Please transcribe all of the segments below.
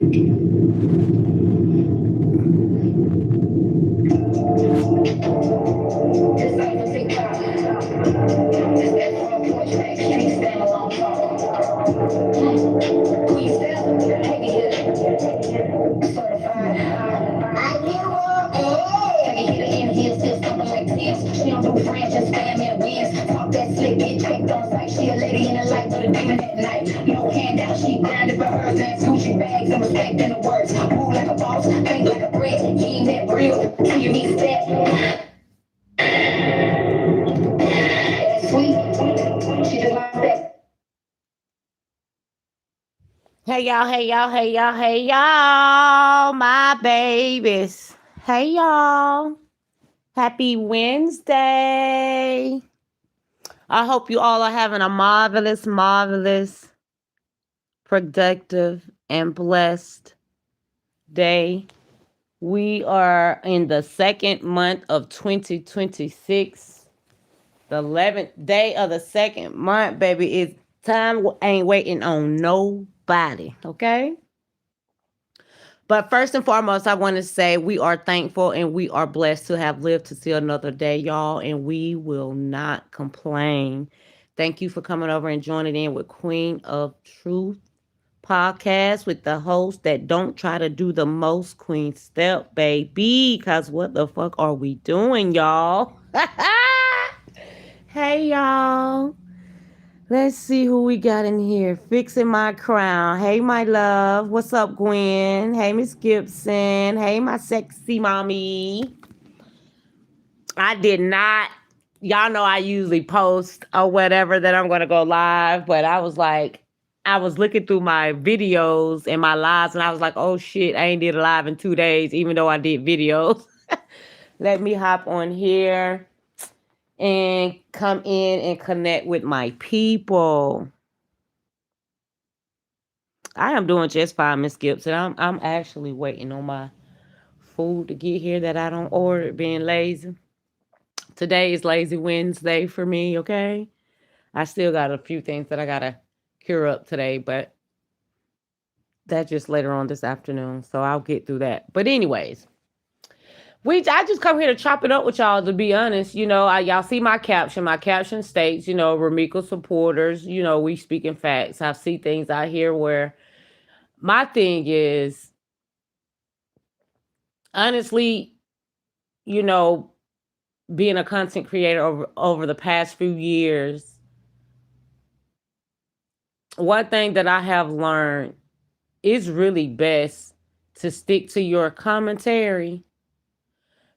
Hey y'all, hey y'all, hey y'all, hey y'all, my babies. Hey y'all. Happy Wednesday. I hope you all are having a marvelous, marvelous, productive, and blessed day. We are in the second month of 2026, the 11th day of the second month, baby. It's time ain't waiting on nobody, okay? But first and foremost, I want to say we are thankful and we are blessed to have lived to see another day, y'all, and we will not complain. Thank you for coming over and joining in with Queen of Truth podcast with the host that don't try to do the most, Queen Step, baby. Because what the fuck are we doing, y'all? Hey, y'all. Let's see who we got in here. Fixing my crown. Hey, my love. What's up, Gwen? Hey, Miss Gibson. Hey, my sexy mommy. I did not. Y'all know I usually post or whatever that I'm going to go live, but I was like, I was looking through my videos and my lives, and I was like, oh shit, I ain't did a live in 2 days, even though I did videos. Let me hop on here and come in and connect with my people. I am doing just fine, Miss Gibson. I'm actually waiting on my food to get here that I don't order, being lazy. Today is Lazy Wednesday for me, okay? I still got a few things that I gotta cure up today, but that's just later on this afternoon, so I'll get through that. But anyways, I just come here to chop it up with y'all. To be honest, y'all see my caption. My caption states, Romeca supporters. We speaking facts. I see things out here where my thing is, honestly, you know, being a content creator over the past few years, one thing that I have learned is really best to stick to your commentary,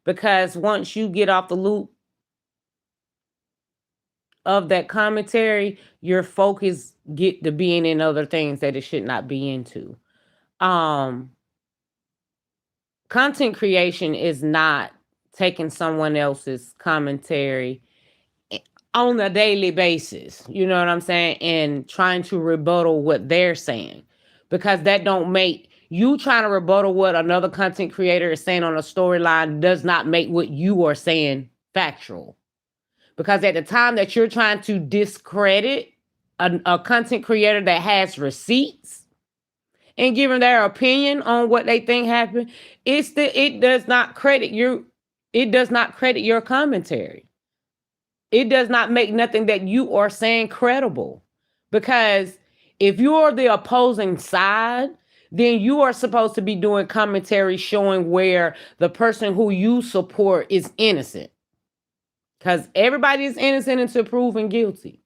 because once you get off the loop of that commentary, your focus get to being in other things that it should not be into. Um Content creation is not taking someone else's commentary on a daily basis, you know what I'm saying, and trying to rebuttal what they're saying, because that don't make you trying to rebuttal what another content creator is saying on a storyline does not make what you are saying factual. Because at the time that you're trying to discredit a content creator that has receipts and giving their opinion on what they think happened, it does not credit your commentary. It does not make nothing that you are saying credible. Because if you're the opposing side, then you are supposed to be doing commentary showing where the person who you support is innocent. Because everybody is innocent until proven guilty.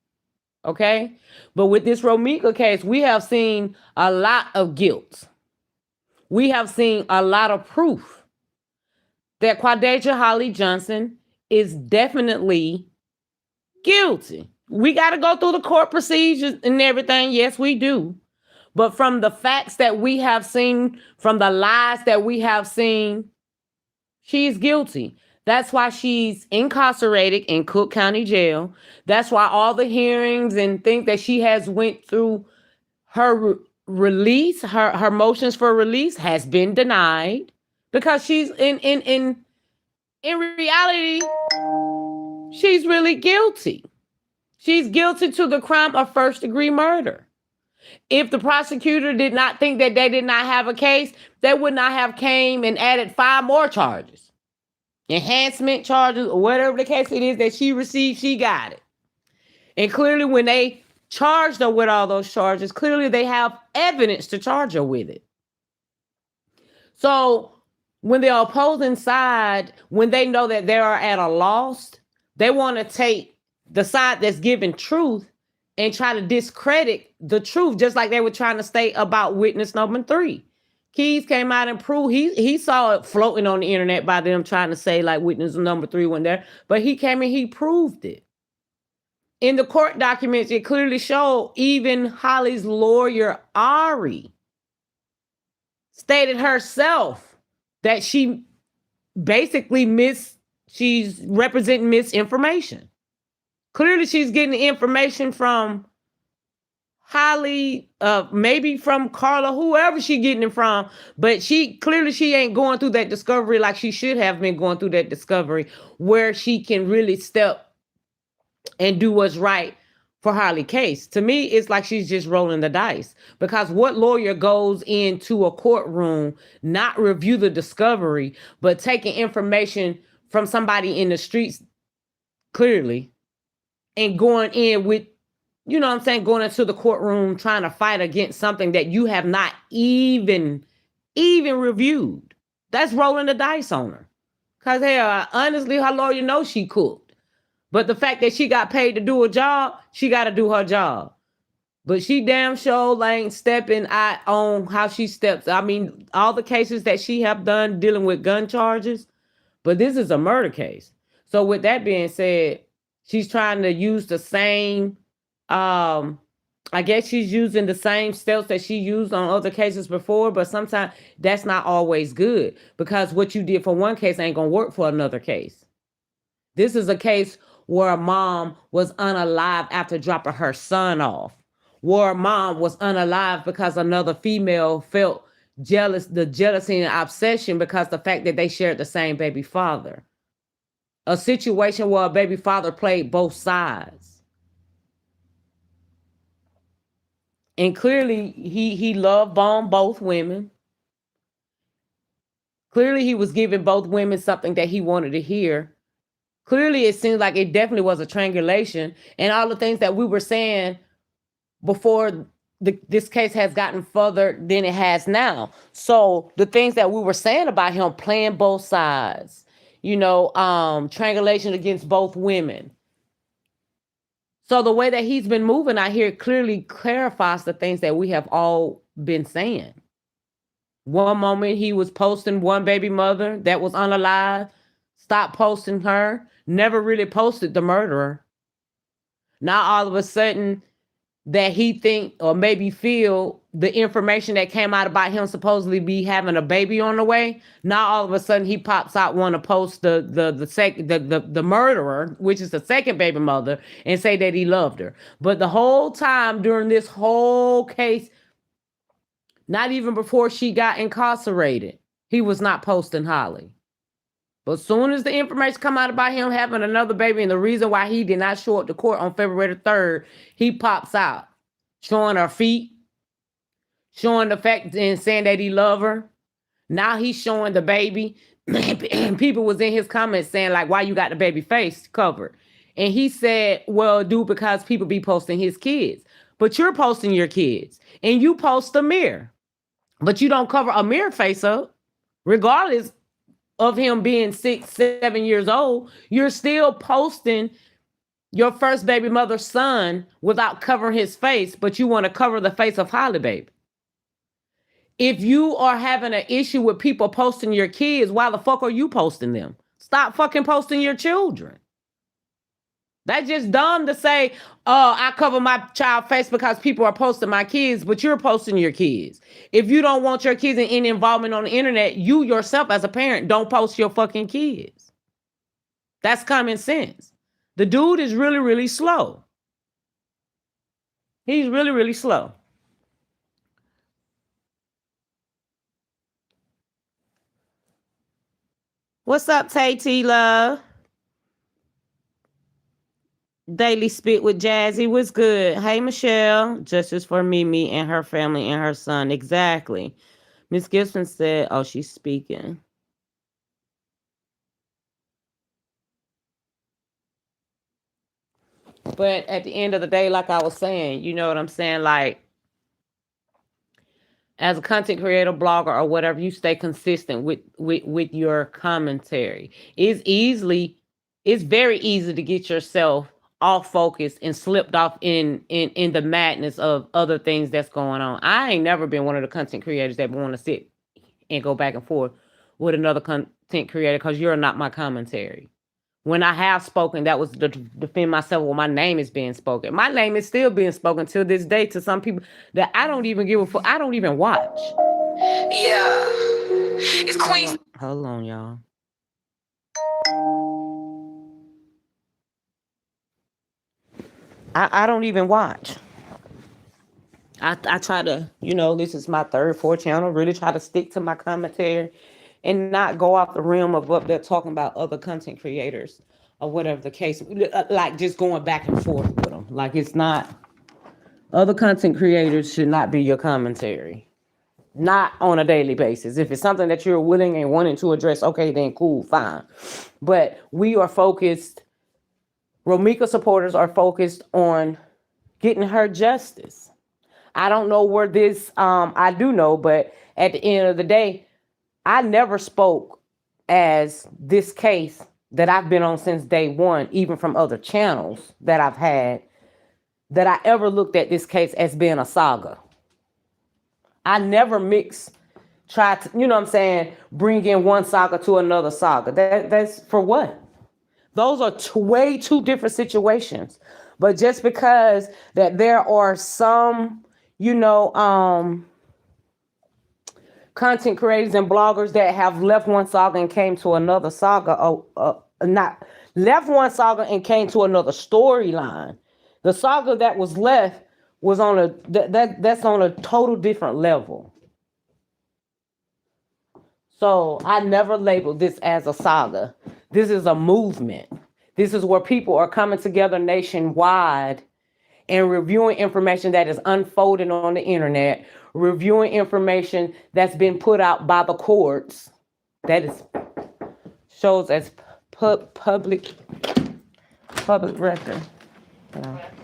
Okay? But with this Romeca case, we have seen a lot of guilt. We have seen a lot of proof that Quadasia Holly Johnson is definitely guilty. We got to go through the court procedures and everything. Yes, we do. But from the facts that we have seen, from the lies that we have seen, she's guilty. That's why she's incarcerated in Cook County Jail. That's why all the hearings and things that she has went through, her release, her motions for release has been denied, because she's in reality, she's really guilty. She's guilty to the crime of first degree murder. If the prosecutor did not think that they did not have a case, they would not have came and added 5 more charges. Enhancement charges or whatever the case it is that she received, she got it. And clearly when they charged her with all those charges, clearly they have evidence to charge her with it. So when the opposing side, when they know that they are at a loss, they want to take the side that's giving truth and try to discredit the truth, just like they were trying to say about witness number 3. Keys came out and proved he saw it floating on the internet by them trying to say like witness number 3 went there, but he came and he proved it. In the court documents, it clearly showed even Holly's lawyer, Ari, stated herself that she basically she's representing misinformation. Clearly, she's getting the information from Holly, maybe from Carla, whoever she getting it from, but she ain't going through that discovery like she should have been going through that discovery where she can really step and do what's right for Harley case. To me, it's like she's just rolling the dice, because what lawyer goes into a courtroom, not review the discovery, but taking information from somebody in the streets clearly and going in with, you know what I'm saying, going into the courtroom trying to fight against something that you have not even reviewed. That's rolling the dice on her. Because hell, honestly, her lawyer knows she cooked. But the fact that she got paid to do a job, she got to do her job. But she damn sure ain't stepping out on how she steps. I mean, all the cases that she have done dealing with gun charges, but this is a murder case. So with that being said, she's trying to use the same, I guess she's using the same steps that she used on other cases before, but sometimes that's not always good, because what you did for one case ain't gonna work for another case. This is a case where a mom was unalive after dropping her son off, where a mom was unalive because another female felt the jealousy and obsession because the fact that they shared the same baby father. A situation where a baby father played both sides. And clearly he loved bombed both women. Clearly he was giving both women something that he wanted to hear. Clearly it seems like it definitely was a triangulation, and all the things that we were saying before this case has gotten further than it has now. So the things that we were saying about him playing both sides, triangulation against both women. So the way that he's been moving out here clearly clarifies the things that we have all been saying. One moment he was posting one baby mother that was unalive, stopped posting her, never really posted the murderer. Now all of a sudden that he think or maybe feel the information that came out about him supposedly be having a baby on the way. Now all of a sudden he pops out want to post the murderer, which is the second baby mother, and say that he loved her. But the whole time during this whole case, not even before she got incarcerated, he was not posting Holly. But as soon as the information come out about him having another baby and the reason why he did not show up to court on February 3rd, he pops out showing her feet, showing the fact and saying that he loved her. Now he's showing the baby. And people was in his comments saying like, why you got the baby face covered? And he said, well, dude, because people be posting his kids. But you're posting your kids. And you post Amir. But you don't cover Amir's face up. Regardless of him being 6, 7 years old, you're still posting your first baby mother's son without covering his face, but you want to cover the face of Holly baby. If you are having an issue with people posting your kids, why the fuck are you posting them? Stop fucking posting your children. That's just dumb to say, oh, I cover my child face because people are posting my kids, but you're posting your kids. If you don't want your kids in any involvement on the internet, you yourself as a parent don't post your fucking kids. That's common sense. The dude is really, really slow. He's really, really slow. What's up, Tay T Love? Daily Spit with Jazzy was good. Hey, Michelle. Justice for Mimi and her family and her son. Exactly. Miss Gibson said, oh, she's speaking. But at the end of the day, like I was saying, you know what I'm saying? Like, as a content creator, blogger, or whatever, you stay consistent with your commentary. It's very easy to get yourself off focus and slipped off in the madness of other things that's going on. I ain't never been one of the content creators that want to sit and go back and forth with another content creator because you're not my commentary. When I have spoken, that was to defend myself. Well, my name is being spoken. My name is still being spoken till this day to some people that I don't even give a fuck. I don't even watch. Yeah, it's Queen. Hold on, y'all. I don't even watch. I try to, this is my third, fourth channel, really try to stick to my commentary and not go off the realm of what they're talking about other content creators or whatever the case. Like just going back and forth with them. Like it's not, other content creators should not be your commentary. Not on a daily basis. If it's something that you're willing and wanting to address, okay, then cool, fine. But we are focused, Romeca supporters are focused on getting her justice. I don't know where this, I do know, but at the end of the day, I never spoke as this case that I've been on since day one, even from other channels that I've had, that I ever looked at this case as being a saga. I never try to, you know what I'm saying, bring in one saga to another saga. That's for what? Those are way two different situations. But just because that there are some, content creators and bloggers that have left one saga and came to another saga, not left one saga and came to another storyline. The saga that was left was on that's on a total different level. So I never labeled this as a saga. This is a movement. This is where people are coming together nationwide and reviewing information that is unfolding on the internet, reviewing information that's been put out by the courts that is shows as public record.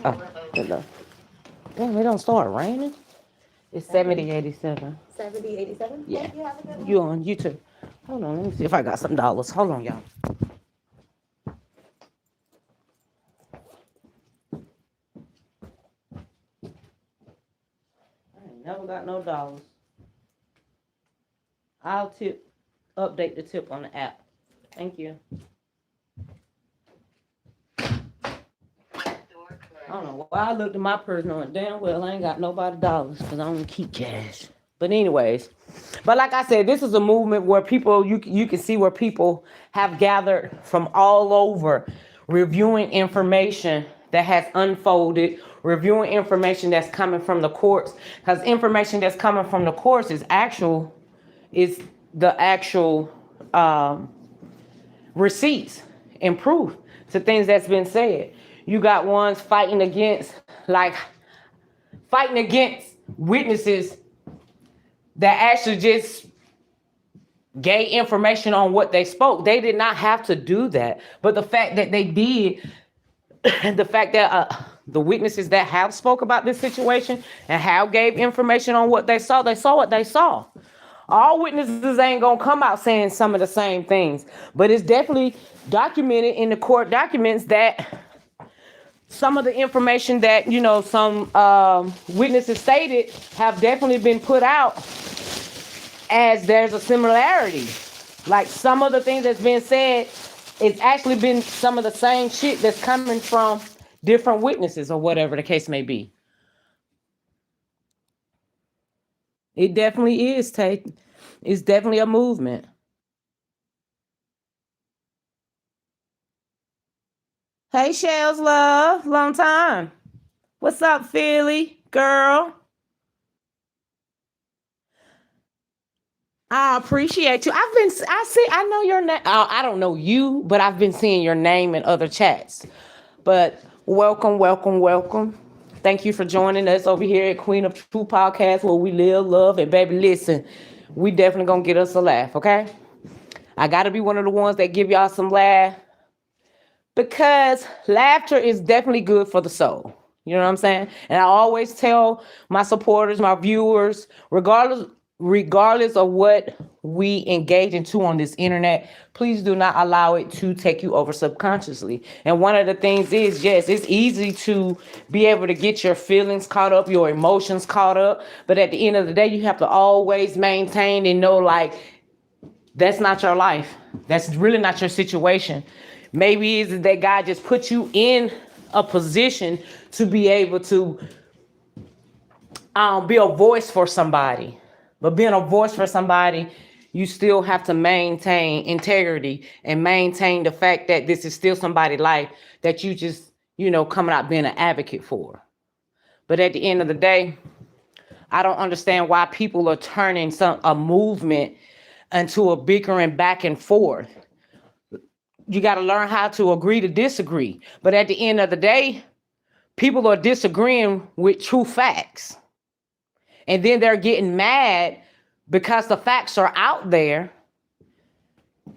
Oh, good enough. Damn, it don't start raining. It's 7087. 7087? Yeah. You on YouTube. Hold on, let me see if I got some dollars. Hold on, y'all. I ain't never got no dollars. I'll update the tip on the app. Thank you. I don't know why I looked at my purse knowing damn well I ain't got nobody dollars because I don't keep cash. But anyways, but like I said, this is a movement where people, you can see where people have gathered from all over, reviewing information that has unfolded, reviewing information that's coming from the courts, because information that's coming from the courts is the actual receipts and proof to things that's been said. You got ones fighting against witnesses that actually just gave information on what they spoke. They did not have to do that. But the fact that they did, the fact that the witnesses that have spoke about this situation and have gave information on what they saw what they saw. All witnesses ain't gonna come out saying some of the same things, but it's definitely documented in the court documents that some of the information that, some witnesses stated have definitely been put out as there's a similarity. Like some of the things that's been said, it's actually been some of the same shit that's coming from different witnesses or whatever the case may be. It definitely is, Tate. It's definitely a movement. Hey, Shells Love, long time. What's up, Philly girl? I appreciate you. I know your name. I don't know you, but I've been seeing your name in other chats. But Welcome, welcome, welcome. Thank you for joining us over here at Queen of True Podcast, where we live, love, and baby, listen, we definitely gonna get us a laugh, okay? I gotta be one of the ones that give y'all some laugh because laughter is definitely good for the soul. You know what I'm saying? And I always tell my supporters, my viewers, regardless of what we engage into on this internet, please do not allow it to take you over subconsciously. And one of the things is, yes, it's easy to be able to get your feelings caught up, your emotions caught up, but at the end of the day, you have to always maintain and know, like, that's not your life. That's really not your situation. Maybe it's that God just put you in a position to be able to be a voice for somebody. But being a voice for somebody, you still have to maintain integrity and maintain the fact that this is still somebody's life that you just, coming out being an advocate for. But at the end of the day, I don't understand why people are turning a movement into a bickering back and forth. You got to learn how to agree to disagree. But at the end of the day, people are disagreeing with true facts. And then they're getting mad because the facts are out there.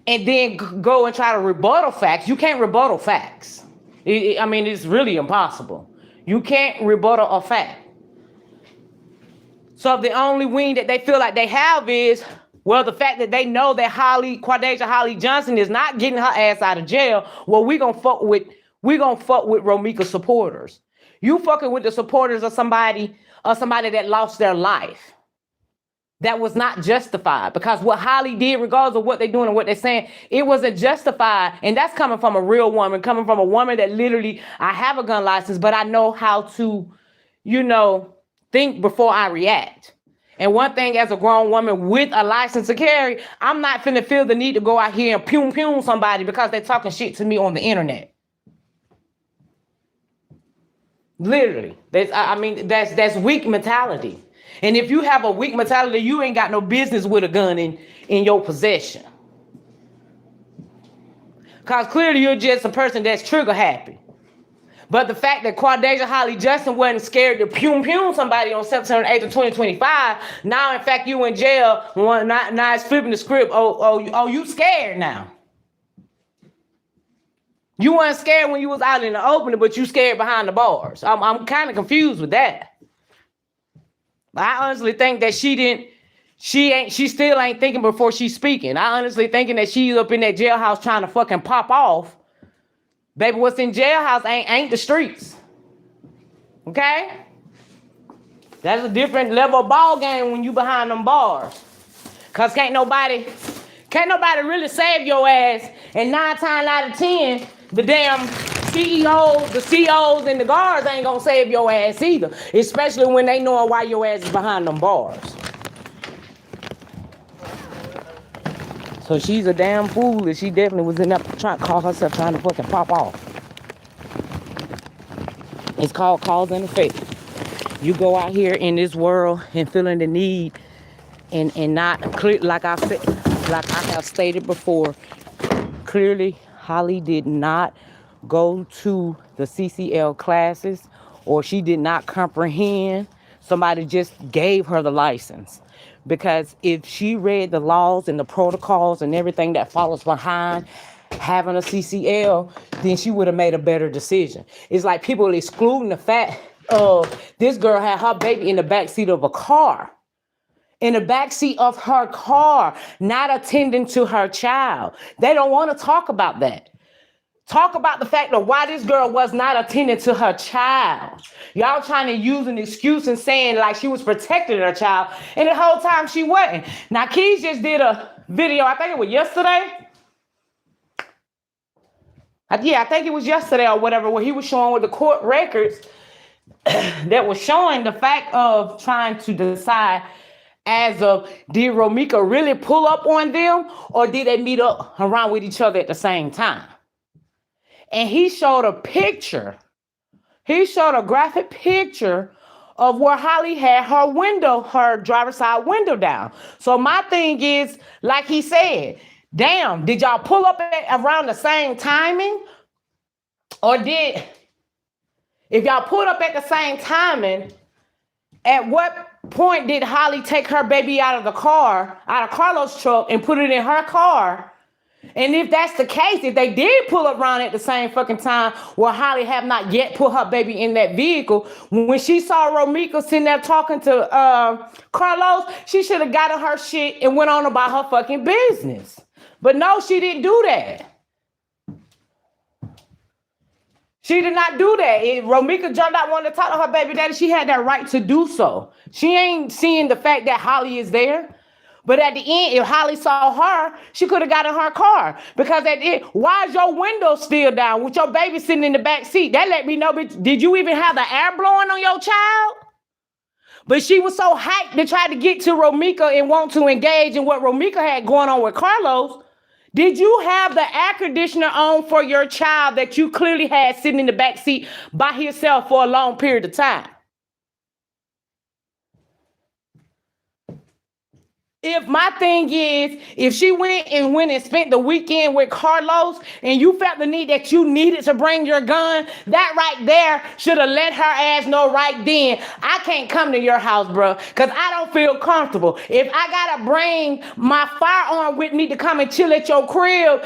And then go and try to rebuttal facts. You can't rebuttal facts. It's really impossible. You can't rebuttal a fact. So the only wing that they feel like they have is, well, the fact that they know that Quadasia Holly Johnson is not getting her ass out of jail. Well, we gonna fuck with Romeca supporters. You fucking with the supporters of somebody that lost their life. That was not justified, because what Holly did, regardless of what they're doing and what they're saying, it wasn't justified. And that's coming from a real woman, coming from a woman that literally, I have a gun license, but I know how to, think before I react. And one thing, as a grown woman with a license to carry, I'm not finna feel the need to go out here and pum somebody because they're talking shit to me on the internet. Literally. That's weak mentality. And if you have a weak mentality, you ain't got no business with a gun in your possession. Because clearly you're just a person that's trigger happy. But the fact that Quadasia Holly Justin wasn't scared to pum somebody on September 8th of 2025, now in fact you in jail. Now it's flipping the script. Oh, you scared now. You weren't scared when you was out in the open, but you scared behind the bars. I'm kind of confused with that. I honestly think that she still ain't thinking before she's speaking. I honestly thinking that she's up in that jailhouse trying to fucking pop off. Baby, what's in jailhouse ain't the streets. Okay? That's a different level of ball game when you behind them bars. Cause can't nobody really save your ass. And 9 times out of 10, the damn CEOs, the COs, and the guards ain't gonna save your ass either. Especially when they know why your ass is behind them bars. So she's a damn fool, and she definitely was in there trying to fucking pop off. It's called cause and effect. You go out here in this world and feeling the need and not clear, like I have stated before, clearly Holly did not go to the CCL classes, or she did not comprehend. Somebody just gave her the license. Because if she read the laws and the protocols and everything that follows behind having a CCL, then she would have made a better decision. It's like people excluding the fact of this girl had her baby in the backseat of a car. In the backseat of her car, not attending to her child. They don't want to talk about that. Talk about the fact of why this girl was not attending to her child. Y'all trying to use an excuse and saying like she was protecting her child, and the whole time she wasn't. Now, Keys just did a video, I think it was yesterday. I think it was yesterday or whatever, where he was showing with the court records that was showing the fact of trying to decide as of, did Romeca really pull up on them, or did they meet up around with each other at the same time? And he showed a picture. He showed a graphic picture of where Holly had her driver's side window down. So my thing is, like he said, damn, did y'all pull up around the same timing? Or did If y'all pulled up at the same timing, at what point did Holly take her baby out of the car, out of Carlos' truck, and put it in her car? And if that's the case, if they did pull up around at the same fucking time, where Holly have not yet put her baby in that vehicle, when she saw Romeca sitting there talking to Carlos, she should have gotten her shit and went on about her fucking business. But no, she didn't do that. She did not do that. If Romeca jumped out wanting to talk to her baby daddy, she had that right to do so. She ain't seeing the fact that Holly is there. But at the end, if Holly saw her, she could have got in her car. Because at the end, why is your window still down with your baby sitting in the back seat? That let me know, bitch, did you even have the air blowing on your child? But she was so hyped to try to get to Romeca and want to engage in what Romeca had going on with Carlos. Did you have the air conditioner on for your child that you clearly had sitting in the back seat by himself for a long period of time? If my thing is, if she went and spent the weekend with Carlos and you felt the need that you needed to bring your gun, that right there should have let her ass know right then, I can't come to your house, bro, because I don't feel comfortable. If I got to bring my firearm with me to come and chill at your crib,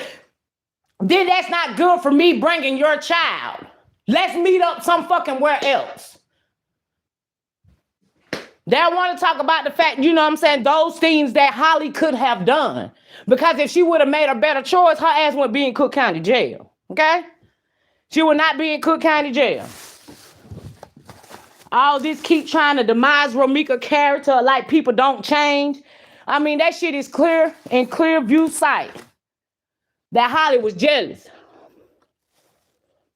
then that's not good for me bringing your child. Let's meet up some fucking where else. They want to talk about the fact, you know what I'm saying, those things that Holly could have done. Because if she would have made a better choice, her ass wouldn't be in Cook County Jail. Okay? She would not be in Cook County Jail. All this keep trying to demise Romeca's character like people don't change. I mean, that shit is clear and clear view sight that Holly was jealous.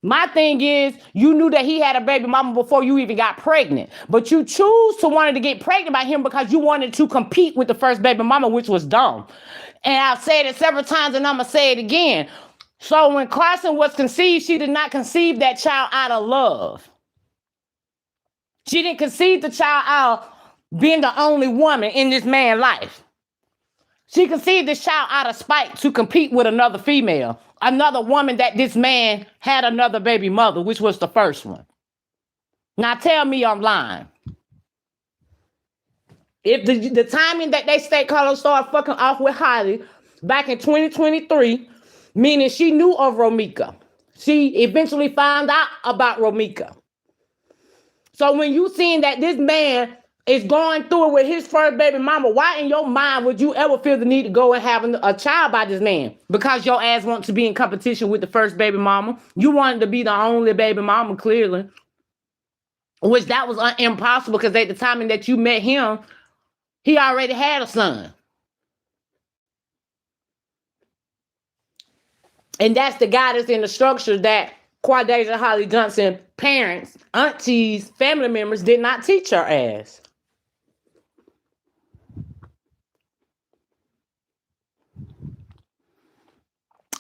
My thing is, you knew that he had a baby mama before you even got pregnant. But you choose to wanted to get pregnant by him because you wanted to compete with the first baby mama, which was dumb. And I've said it several times and I'm going to say it again. So when Carson was conceived, she did not conceive that child out of love. She didn't conceive the child out being the only woman in this man's life. She conceived this child out of spite to compete with another female, another woman that this man had another baby mother, which was the first one. Now tell me I'm lying. If the timing that they say Carlos started fucking off with Holly back in 2023, meaning she knew of Romeca. She eventually found out about Romeca. So when you seen that this man is going through it with his first baby mama, why in your mind would you ever feel the need to go and have a child by this man? Because your ass wants to be in competition with the first baby mama. You wanted to be the only baby mama, clearly. Which that was impossible because at the time that you met him, he already had a son. And that's the guidance in the structure that Quadasia Holly Johnson parents, aunties, family members did not teach her ass.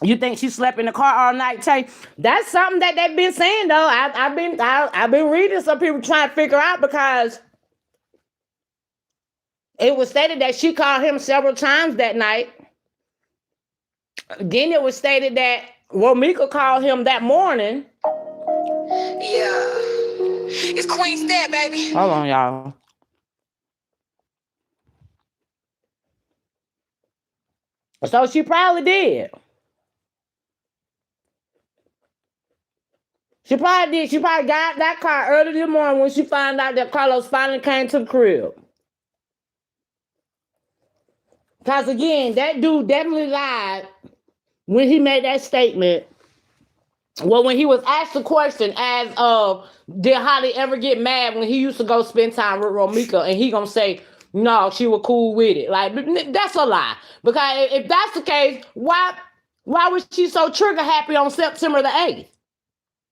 You think she slept in the car all night, Tay? That's something that they've been saying though. I've been reading some people trying to figure out because it was stated that she called him several times that night. Then it was stated that Romeca called him that morning. Yeah. It's Queen Stat, baby. Hold on, y'all. So she probably did. She probably did. She probably got that car early in the morning when she found out that Carlos finally came to the crib. Because again, that dude definitely lied when he made that statement. Well, when he was asked the question as of, did Holly ever get mad when he used to go spend time with Romeca? And he gonna say, no, she was cool with it. Like, that's a lie. Because if that's the case, why was she so trigger happy on September the 8th?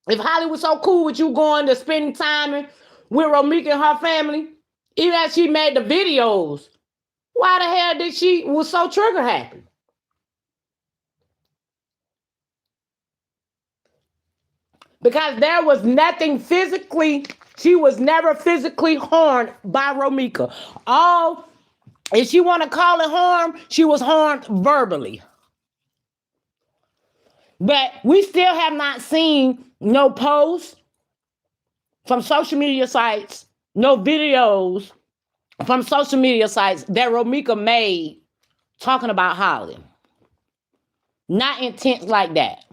If Holly was so cool with you going to spend time with Romeca and her family, even as she made the videos, why the hell did she was so trigger happy? Because there was nothing physically, she was never physically harmed by Romeca. If she want to call it harm, she was harmed verbally. But we still have not seen no posts, from social media sites, no videos from social media sites that Romeca made talking about Holly. Not intense like that.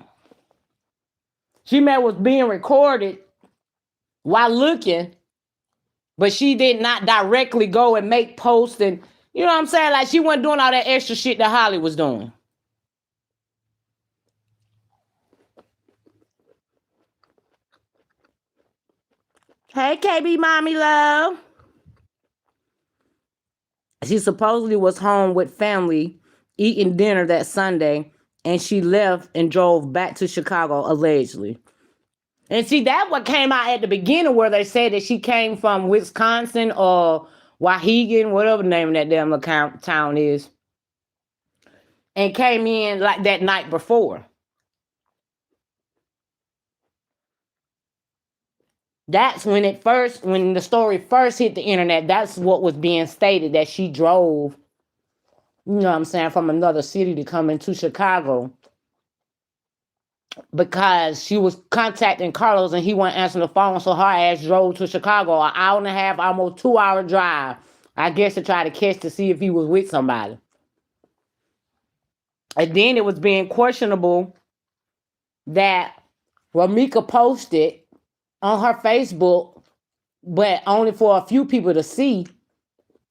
She may was being recorded while looking, but she did not directly go and make posts and, you know what I'm saying? Like, she wasn't doing all that extra shit that Holly was doing. Hey, KB Mommy Love. She supposedly was home with family eating dinner that Sunday, and she left and drove back to Chicago, allegedly. And see, that what came out at the beginning where they said that she came from Wisconsin or Waukegan, whatever the name of that damn little town is, and came in like that night before. That's when when the story first hit the internet, that's what was being stated, that she drove, you know what I'm saying, from another city to come into Chicago because she was contacting Carlos and he wasn't answering the phone. So her ass drove to Chicago, an hour and a half, almost 2 hour drive, I guess, to try to catch to see if he was with somebody. And then it was being questionable that Romeca posted on her Facebook, but only for a few people to see,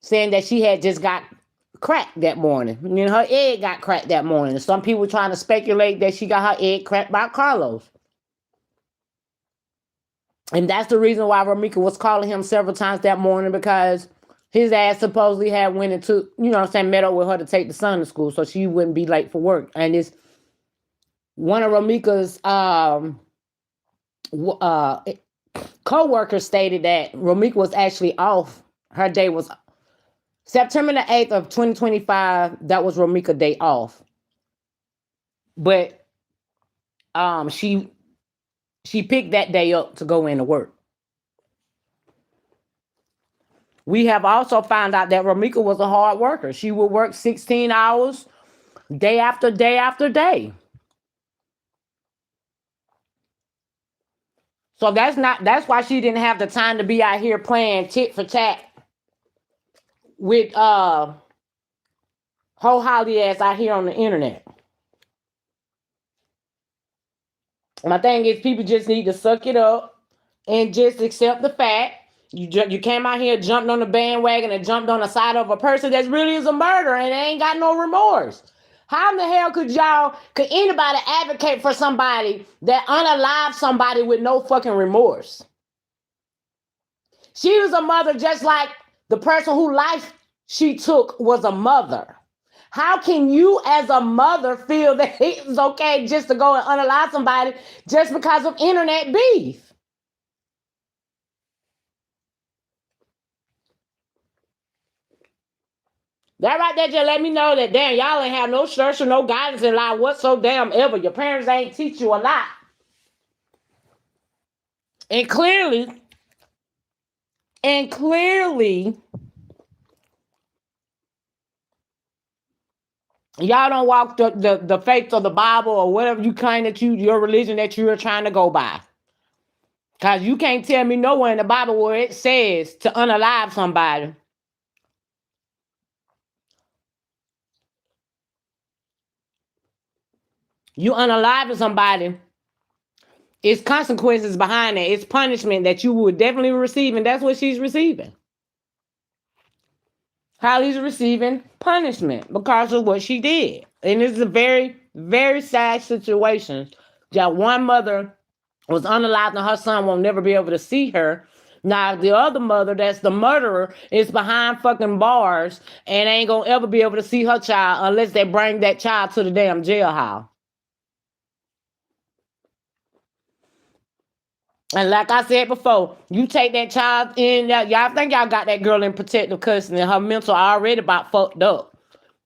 saying that she had just got cracked that morning. You know, her egg got cracked that morning. And some people were trying to speculate that she got her egg cracked by Carlos. And that's the reason why Romeca was calling him several times that morning, because his ass supposedly had went and took, you know what I'm saying, met up with her to take the son to school so she wouldn't be late for work. And it's one of Romeca's co-workers stated that Romeca was actually off. Her day was September the 8th of 2025. That was Romeca day off. But she picked that day up to go into work. We have also found out that Romeca was a hard worker. She would work 16 hours day after day after day. So that's why she didn't have the time to be out here playing tit for tat with whole Holly ass out here on the internet. My thing is, people just need to suck it up and just accept the fact you came out here, jumped on the bandwagon, and jumped on the side of a person that really is a murderer and they ain't got no remorse. How in the hell could anybody advocate for somebody that unalived somebody with no fucking remorse? She was a mother just like the person whose life she took was a mother. How can you as a mother feel that it's okay just to go and unalive somebody just because of internet beef? That right there just let me know that, damn, y'all ain't have no structure, no guidance in life whatsoever. Your parents ain't teach you a lot. And clearly, y'all don't walk the faith of the Bible or whatever you kind that your religion that you are trying to go by. Because you can't tell me nowhere in the Bible where it says to unalive somebody. You unaliving somebody, it's consequences behind it. It's punishment that you would definitely receive, and that's what she's receiving. Holly's receiving punishment because of what she did. And it's a very, very sad situation that one mother was unalived and her son won't never be able to see her. Now, the other mother, that's the murderer, is behind fucking bars and ain't gonna ever be able to see her child unless they bring that child to the damn jailhouse. And like I said before, you take that child in, y'all think y'all got that girl in protective custody and her mental already about fucked up.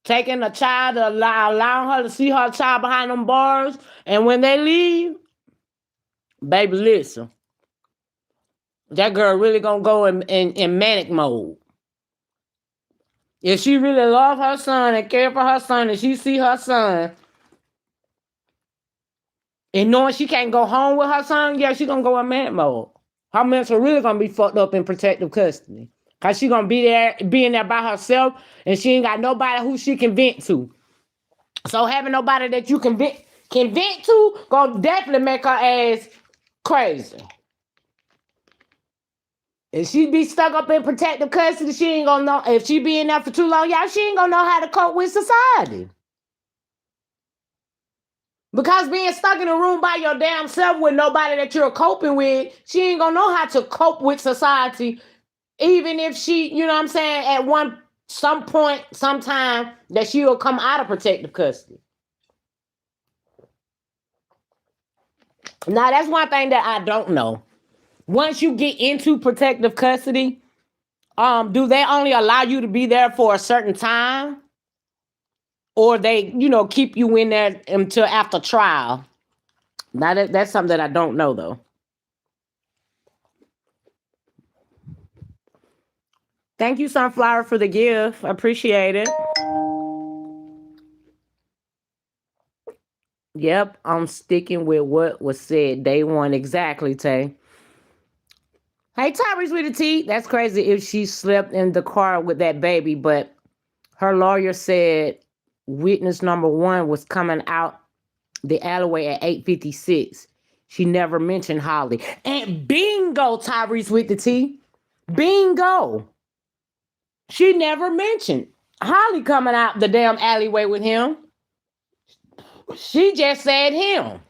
Taking a child, allowing her to see her child behind them bars, and when they leave, baby, listen, that girl really gonna go in manic mode. If she really love her son and care for her son and she see her son, and knowing she can't go home with her son, yeah, she gonna go in manic mode. Her mental really gonna be fucked up in protective custody. Cause she gonna be in there by herself, and she ain't got nobody who she can vent to. So having nobody that you can vent to, gonna definitely make her ass crazy. If she be stuck up in protective custody, she ain't gonna know. If she be in there for too long, y'all, she ain't gonna know how to cope with society. Because being stuck in a room by your damn self with nobody that you're coping with, she ain't gonna know how to cope with society. Even if she, you know what I'm saying, at some point, sometime, that she will come out of protective custody. Now, that's one thing that I don't know. Once you get into protective custody, do they only allow you to be there for a certain time? Or they, keep you in there until after trial? Now, that's something that I don't know, though. Thank you, Sunflower, for the gift. I appreciate it. Yep, I'm sticking with what was said day one. Exactly, Tay. Hey, Tyrese with a T. That's crazy if she slept in the car with that baby, but her lawyer said witness number one was coming out the alleyway at 8:56. She never mentioned Holly. And bingo, Tyrese with the T. Bingo. She never mentioned Holly coming out the damn alleyway with him. She just said him.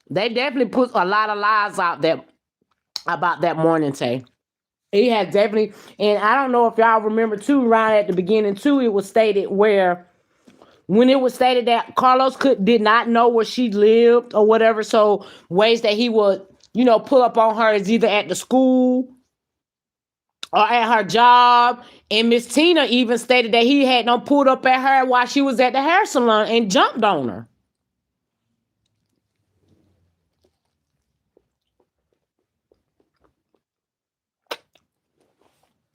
They definitely put a lot of lies out there about that morning, Tay. He had definitely, and I don't know if y'all remember too, right at the beginning too, it was stated where when it was stated that Carlos did not know where she lived or whatever, so ways that he would, pull up on her is either at the school or at her job. And Miss Tina even stated that he had no pulled up at her while she was at the hair salon and jumped on her.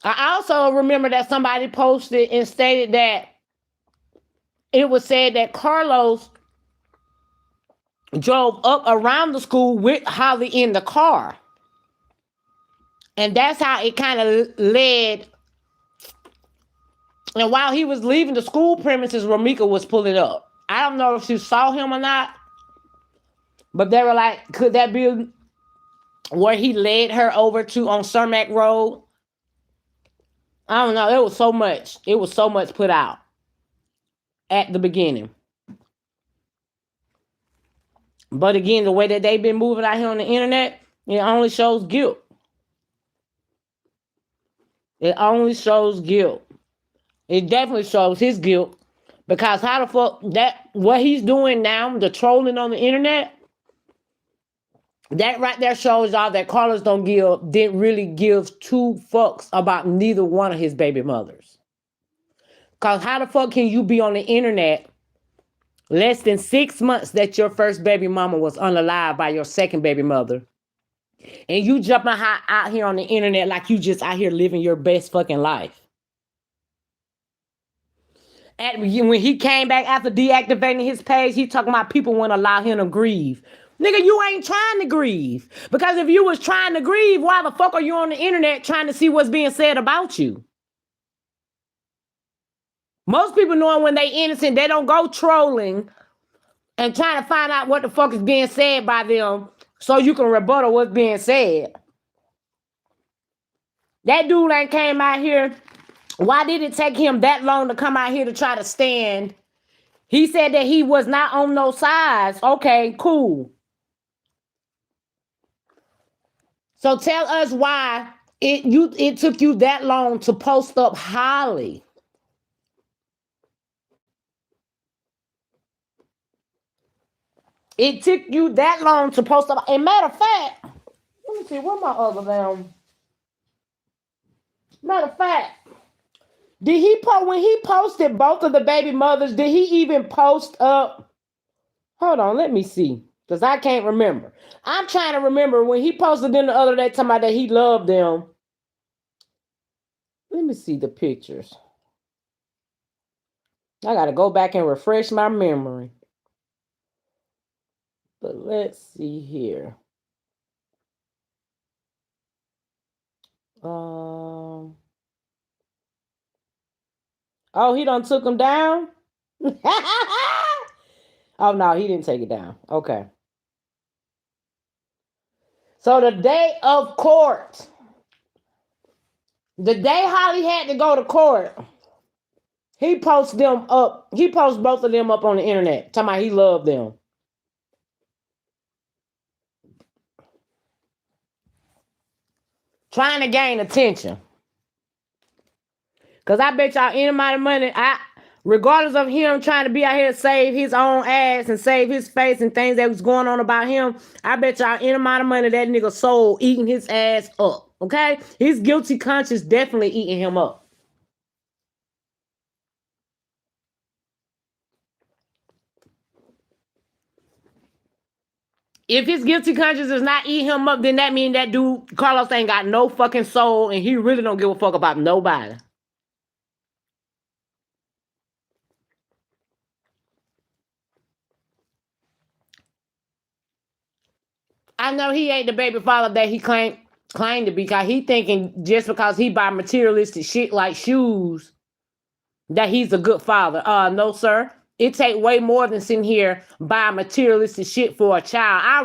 I also remember that somebody posted and stated that it was said that Carlos drove up around the school with Holly in the car. And that's how it kind of led. And while he was leaving the school premises, Romeca was pulling up. I don't know if she saw him or not, but they were like, could that be where he led her over to on Cermak Road? I don't know. It was so much. It was so much put out at the beginning. But again, the way that they've been moving out here on the internet, it only shows guilt. It only shows guilt. It definitely shows his guilt. Because how the fuck what he's doing now, the trolling on the internet, that right there shows y'all that Carlos didn't really give two fucks about neither one of his baby mothers. Because how the fuck can you be on the internet less than 6 months that your first baby mama was unalive by your second baby mother, and you jumping out here on the internet like you just out here living your best fucking life? When he came back after deactivating his page, he talking about people wouldn't allow him to grieve. Nigga, you ain't trying to grieve. Because if you was trying to grieve, why the fuck are you on the internet trying to see what's being said about you? Most people knowing when they innocent, they don't go trolling and trying to find out what the fuck is being said by them so you can rebuttal what's being said. That dude ain't came out here. Why did it take him that long to come out here to try to stand? He said that he was not on no sides. Okay, cool. So tell us why it took you that long to post up Holly. It took you that long to post up. And matter of fact, let me see, what my other damn. Matter of fact, when he posted both of the baby mothers, did he even post up? Hold on, let me see. Because I can't remember. I'm trying to remember when he posted them the other day talking about that he loved them. Let me see the pictures. I got to go back and refresh my memory. But let's see here. Um. Oh, he done took him down. Oh no, he didn't take it down. Okay. So the day of court, the day Holly had to go to court, he posts them up. He posts both of them up on the internet, talking about he loved them, trying to gain attention. Cause I bet y'all any amount of money, regardless of him trying to be out here to save his own ass and save his face and things that was going on about him, I bet y'all any amount of money that nigga sold eating his ass up. Okay, his guilty conscience definitely eating him up. If his guilty conscience does not eat him up, then that means that dude Carlos ain't got no fucking soul, and he really don't give a fuck about nobody. I know he ain't the baby father that he claimed to be, because he thinking just because he buy materialistic shit like shoes that he's a good father. No, sir. It take way more than sitting here buying materialistic shit for a child. I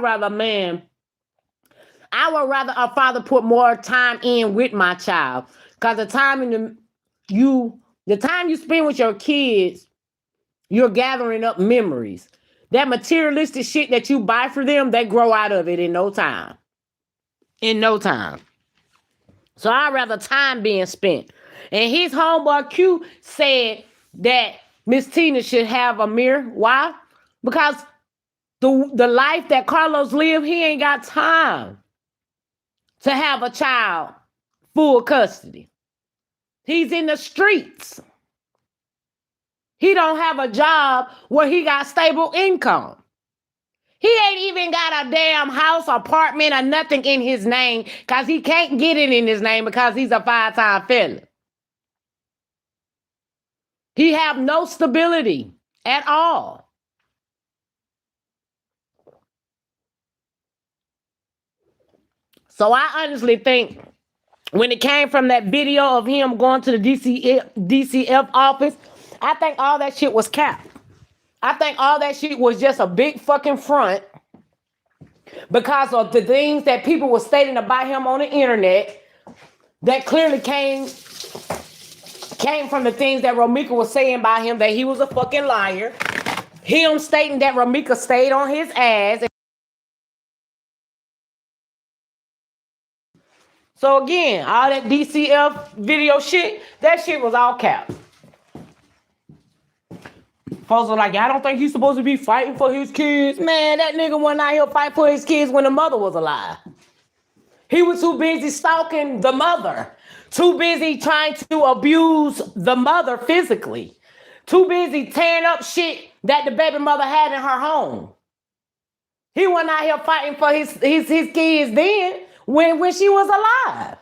would rather a father put more time in with my child. Cause the time you spend with your kids, you're gathering up memories. That materialistic shit that you buy for them, they grow out of it in no time. In no time. So I'd rather time being spent. And his homeboy Q said that Miss Tina should have a mirror. Why? Because the life that Carlos lived, he ain't got time to have a child full custody. He's in the streets. He don't have a job where he got stable income. He ain't even got a damn house, apartment, or nothing in his name because he can't get it in his name because he's a 5-time felon. He have no stability at all. So I honestly think when it came from that video of him going to the DCF office, I think all that shit was cap. I think all that shit was just a big fucking front because of the things that people were stating about him on the internet that clearly came from the things that Romeca was saying about him, that he was a fucking liar. Him stating that Romeca stayed on his ass. So again, all that DCF video shit, that shit was all cap. Folks were like, I don't think he's supposed to be fighting for his kids. Man, that nigga wasn't out here fighting for his kids when the mother was alive. He was too busy stalking the mother. Too busy trying to abuse the mother physically. Too busy tearing up shit that the baby mother had in her home. He wasn't out here fighting for his kids then when she was alive.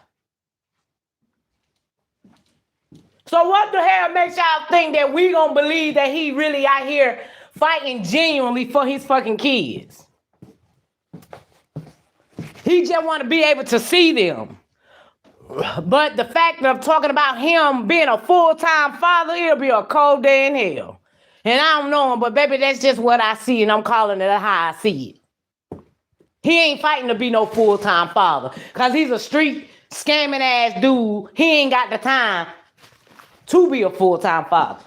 So what the hell makes y'all think that we gonna believe that he really out here fighting genuinely for his fucking kids? He just want to be able to see them. But the fact of talking about him being a full-time father, it'll be a cold day in hell. And I don't know him, but baby, that's just what I see, and I'm calling it how I see it. He ain't fighting to be no full-time father, because he's a street scamming ass dude. He ain't got the time to be a full-time father.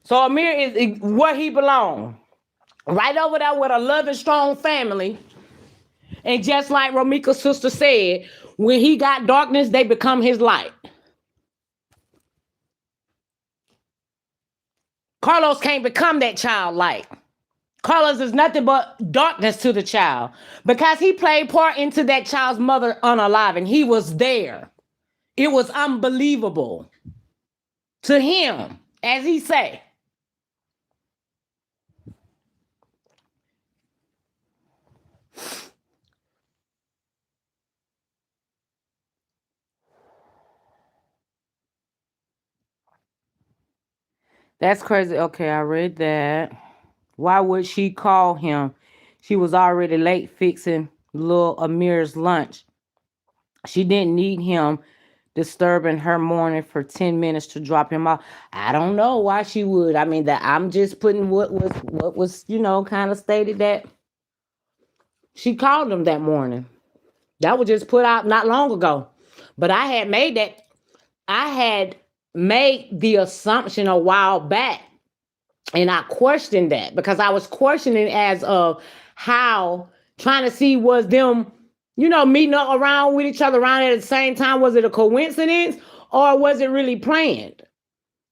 So Amir is where he belongs. Right over there with a loving, strong family. And just like Romeca's sister said, when he got darkness, they become his light. Carlos can't become that child light. Carlos is nothing but darkness to the child because he played part into that child's mother unaliving. He was there. It was unbelievable to him, as he say. That's crazy. Okay, I read that. Why would she call him? She was already late fixing little Amir's lunch. She didn't need him disturbing her morning for 10 minutes to drop him off. I don't know why she would. I mean, that I'm just putting what was, kind of stated that she called him that morning. That was just put out not long ago. But I had made the assumption a while back, and I questioned that because I was questioning as of how trying to see was them, meeting up around with each other around at the same time. Was it a coincidence or was it really planned?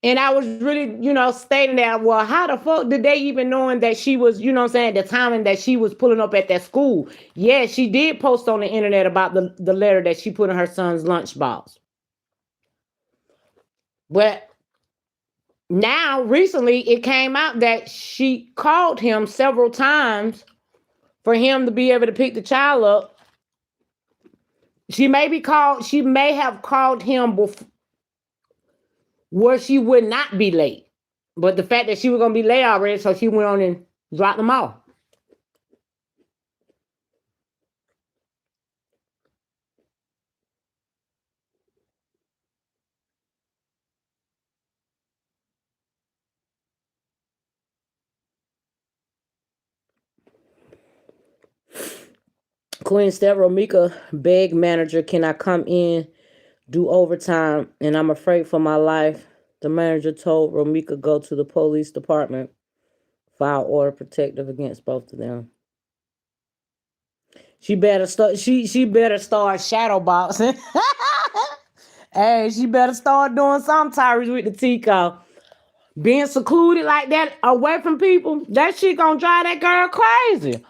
And I was really, stating that, well, how the fuck did they even knowing that she was, what I'm saying, the timing that she was pulling up at that school? Yeah, she did post on the internet about the letter that she put in her son's lunchbox. But now, recently, it came out that she called him several times for him to be able to pick the child up. She may have called him before where she would not be late. But the fact that she was going to be late already, so she went on and dropped them off. Queen Steph Romeca begged manager, can I come in, do overtime, and I'm afraid for my life. The manager told Romeca go to the police department, file order protective against both of them. She better start shadow boxing. Hey, she better start doing something, Tyrese, with the Tico. Being secluded like that away from people, that shit gonna drive that girl crazy.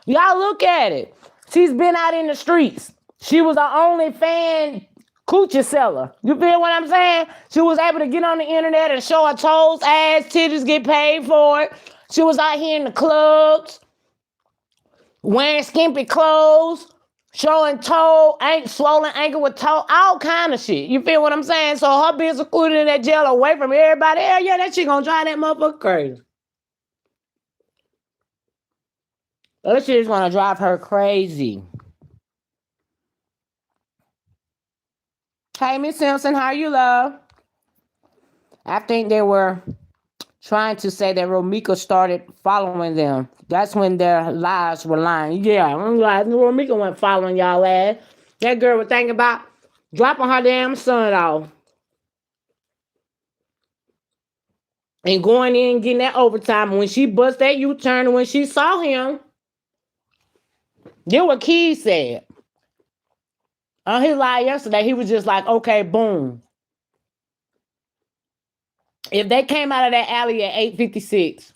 Y'all look at it. She's been out in the streets. She was the only fan coochie seller. You feel what I'm saying? She was able to get on the internet and show her toes, ass, titties, get paid for it. She was out here in the clubs, wearing skimpy clothes, showing toe, swollen ankle with toe, all kind of shit. You feel what I'm saying? So her being secluded in that jail away from everybody, hell yeah, that shit gonna drive that motherfucker crazy. That shit is gonna drive her crazy. Hey, Miss Simpson, how you, love? I think they were trying to say that Romeca started following them. That's when their lives were lying. Yeah, I'm like, Romeca went following y'all ass. That girl was thinking about dropping her damn son off and going in and getting that overtime. When she bust that U-turn and when she saw him, then what Key said. On his live yesterday, he was just like, okay, boom. If they came out of that alley at 8:56,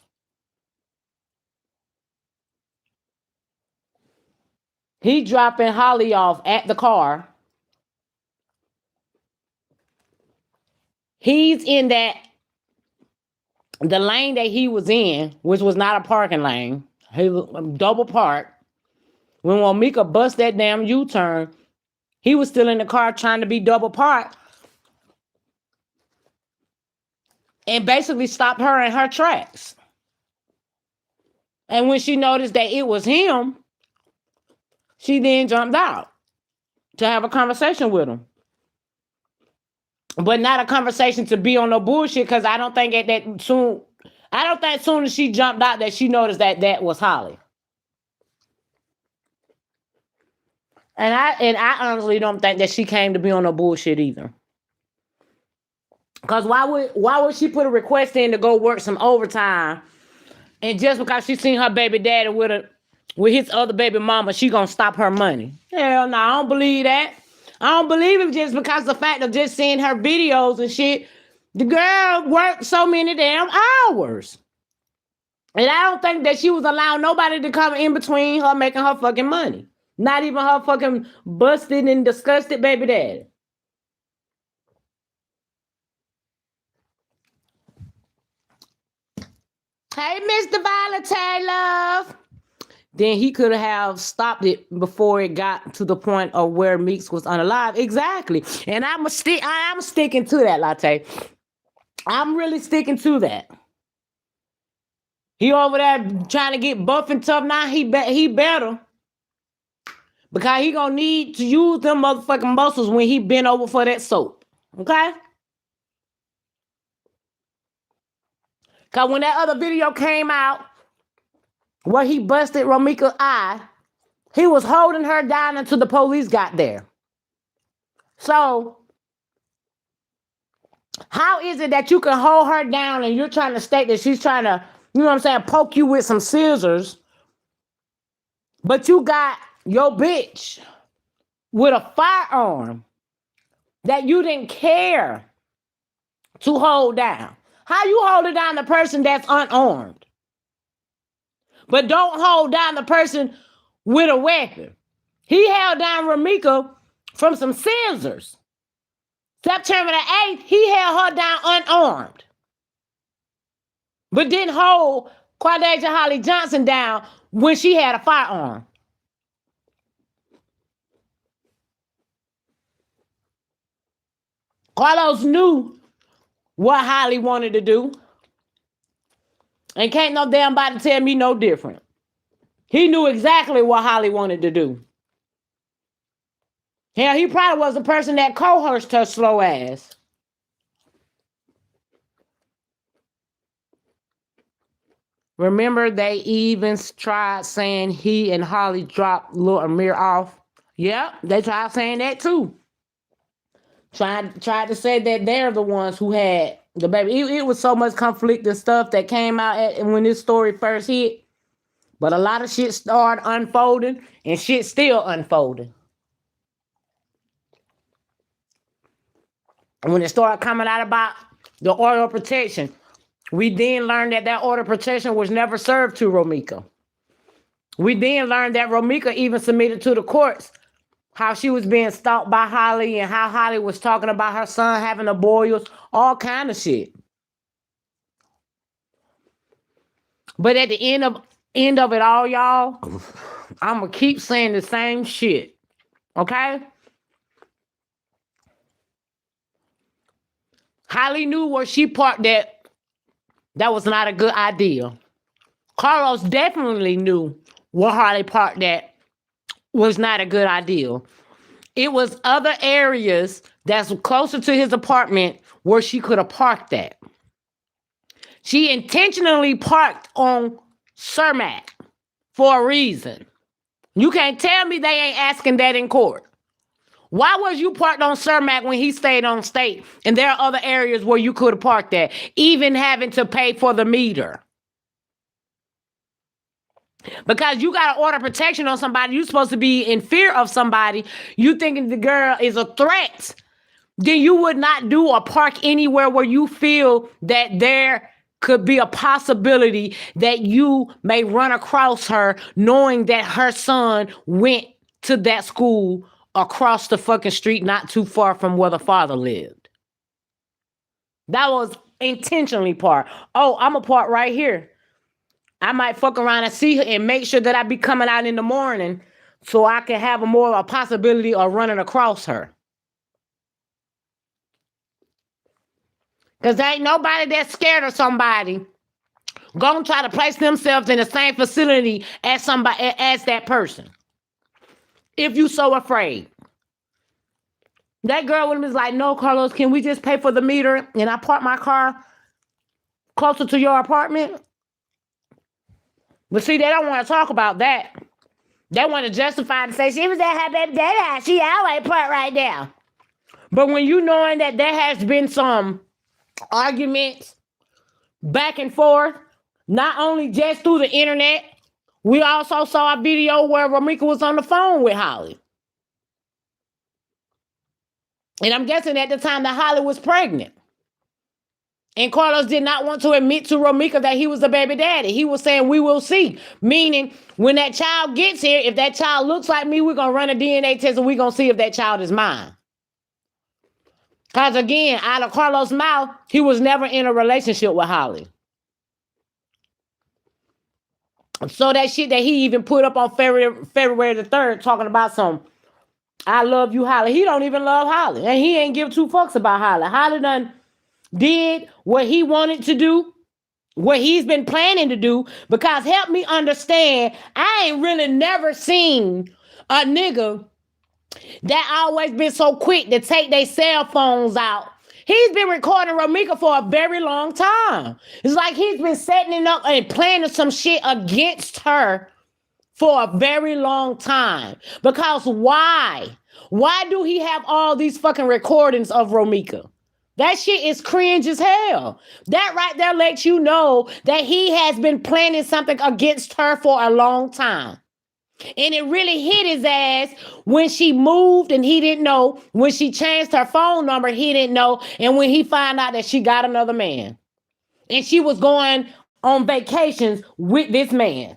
he dropping Holly off at the car. He's in the lane that he was in, which was not a parking lane. He was double parked. When Romeca bust that damn U-turn, he was still in the car trying to be double parked and basically stopped her in her tracks. And when she noticed that it was him, she then jumped out to have a conversation with him. But not a conversation to be on no bullshit, because I don't think as soon as she jumped out that she noticed that was Holly. And I honestly don't think that she came to be on no bullshit either. Because why would she put a request in to go work some overtime, and just because she seen her baby daddy with his other baby mama, she gonna stop her money? Hell no, I don't believe that. I don't believe it just because the fact of just seeing her videos and shit. The girl worked so many damn hours. And I don't think that she was allowing nobody to come in between her making her fucking money. Not even her fucking busted and disgusted baby daddy. Hey, Mr. Violet love. Then he could have stopped it before it got to the point of where Meeks was unalive. Exactly. And I'm sticking to that, Latte. I'm really sticking to that. He over there trying to get buff and tough now. He better. Because he gonna need to use them motherfucking muscles when he bent over for that soap. Okay? Because when that other video came out where he busted Romeca's eye, he was holding her down until the police got there. So, how is it that you can hold her down and you're trying to state that she's trying to, you know what I'm saying, poke you with some scissors, but you got your bitch with a firearm that you didn't care to hold down? How you holding down the person that's unarmed, but don't hold down the person with a weapon? He held down Romeca from some scissors. September the 8th, he held her down unarmed, but didn't hold Quadasia Holly Johnson down when she had a firearm. Carlos knew what Holly wanted to do, and can't no damn body tell me no different. He knew exactly what Holly wanted to do. Hell, he probably was the person that coerced her slow ass. Remember, they even tried saying he and Holly dropped Lil Amir off. Yep, they tried saying that too. Tried to say that they're the ones who had the baby. It was so much conflicting stuff that came out when this story first hit. But a lot of shit started unfolding, and shit still unfolding. When it started coming out about the order of protection, we then learned that order of protection was never served to Romeca. We then learned that Romeca even submitted to the courts how she was being stalked by Holly and how Holly was talking about her son having the boils, all kind of shit. But at the end of it all, y'all, I'm going to keep saying the same shit. Okay? Holly knew where she parked that was not a good idea. Carlos definitely knew where Holly parked that was not a good idea. It was other areas that's closer to his apartment where she could have parked at. She intentionally parked on Cermak for a reason. You can't tell me they ain't asking that in court. Why was you parked on Cermak when he stayed on state? And there are other areas where you could have parked at, even having to pay for the meter. Because you got to order protection on somebody. You're supposed to be in fear of somebody. You thinking the girl is a threat. Then you would not do or park anywhere where you feel that there could be a possibility that you may run across her, knowing that her son went to that school across the fucking street, not too far from where the father lived. That was intentionally parked. Oh, I'm a park right here. I might fuck around and see her and make sure that I be coming out in the morning so I can have a possibility of running across her. Because there ain't nobody that's scared of somebody gonna try to place themselves in the same facility as that person. If you so afraid. That girl would have been like, no, Carlos, can we just pay for the meter and I park my car closer to your apartment? But see, they don't want to talk about that. They want to justify and say, she was at her baby daddy house. She always parked right there. But when you knowing that there has been some arguments back and forth, not only just through the internet, we also saw a video where Romeca was on the phone with Holly. And I'm guessing at the time that Holly was pregnant. And Carlos did not want to admit to Romeca that he was the baby daddy. He was saying, we will see. Meaning, when that child gets here, if that child looks like me, we're going to run a DNA test and we're going to see if that child is mine. Because again, out of Carlos' mouth, he was never in a relationship with Holly. So that shit that he even put up on February the 3rd, talking about some, I love you, Holly. He don't even love Holly. And he ain't give two fucks about Holly. Holly done did what he wanted to do what he's been planning to do, because help me understand, I ain't really never seen a nigga that always been so quick to take their cell phones out. He's been recording Romeca for a very long time. It's like he's been setting it up and planning some shit against her for a very long time. Because why? Why do he have all these fucking recordings of Romeca? That shit is cringe as hell. That right there lets you know that he has been planning something against her for a long time. And it really hit his ass when she moved and he didn't know. When she changed her phone number, he didn't know. And when he found out that she got another man. And she was going on vacations with this man.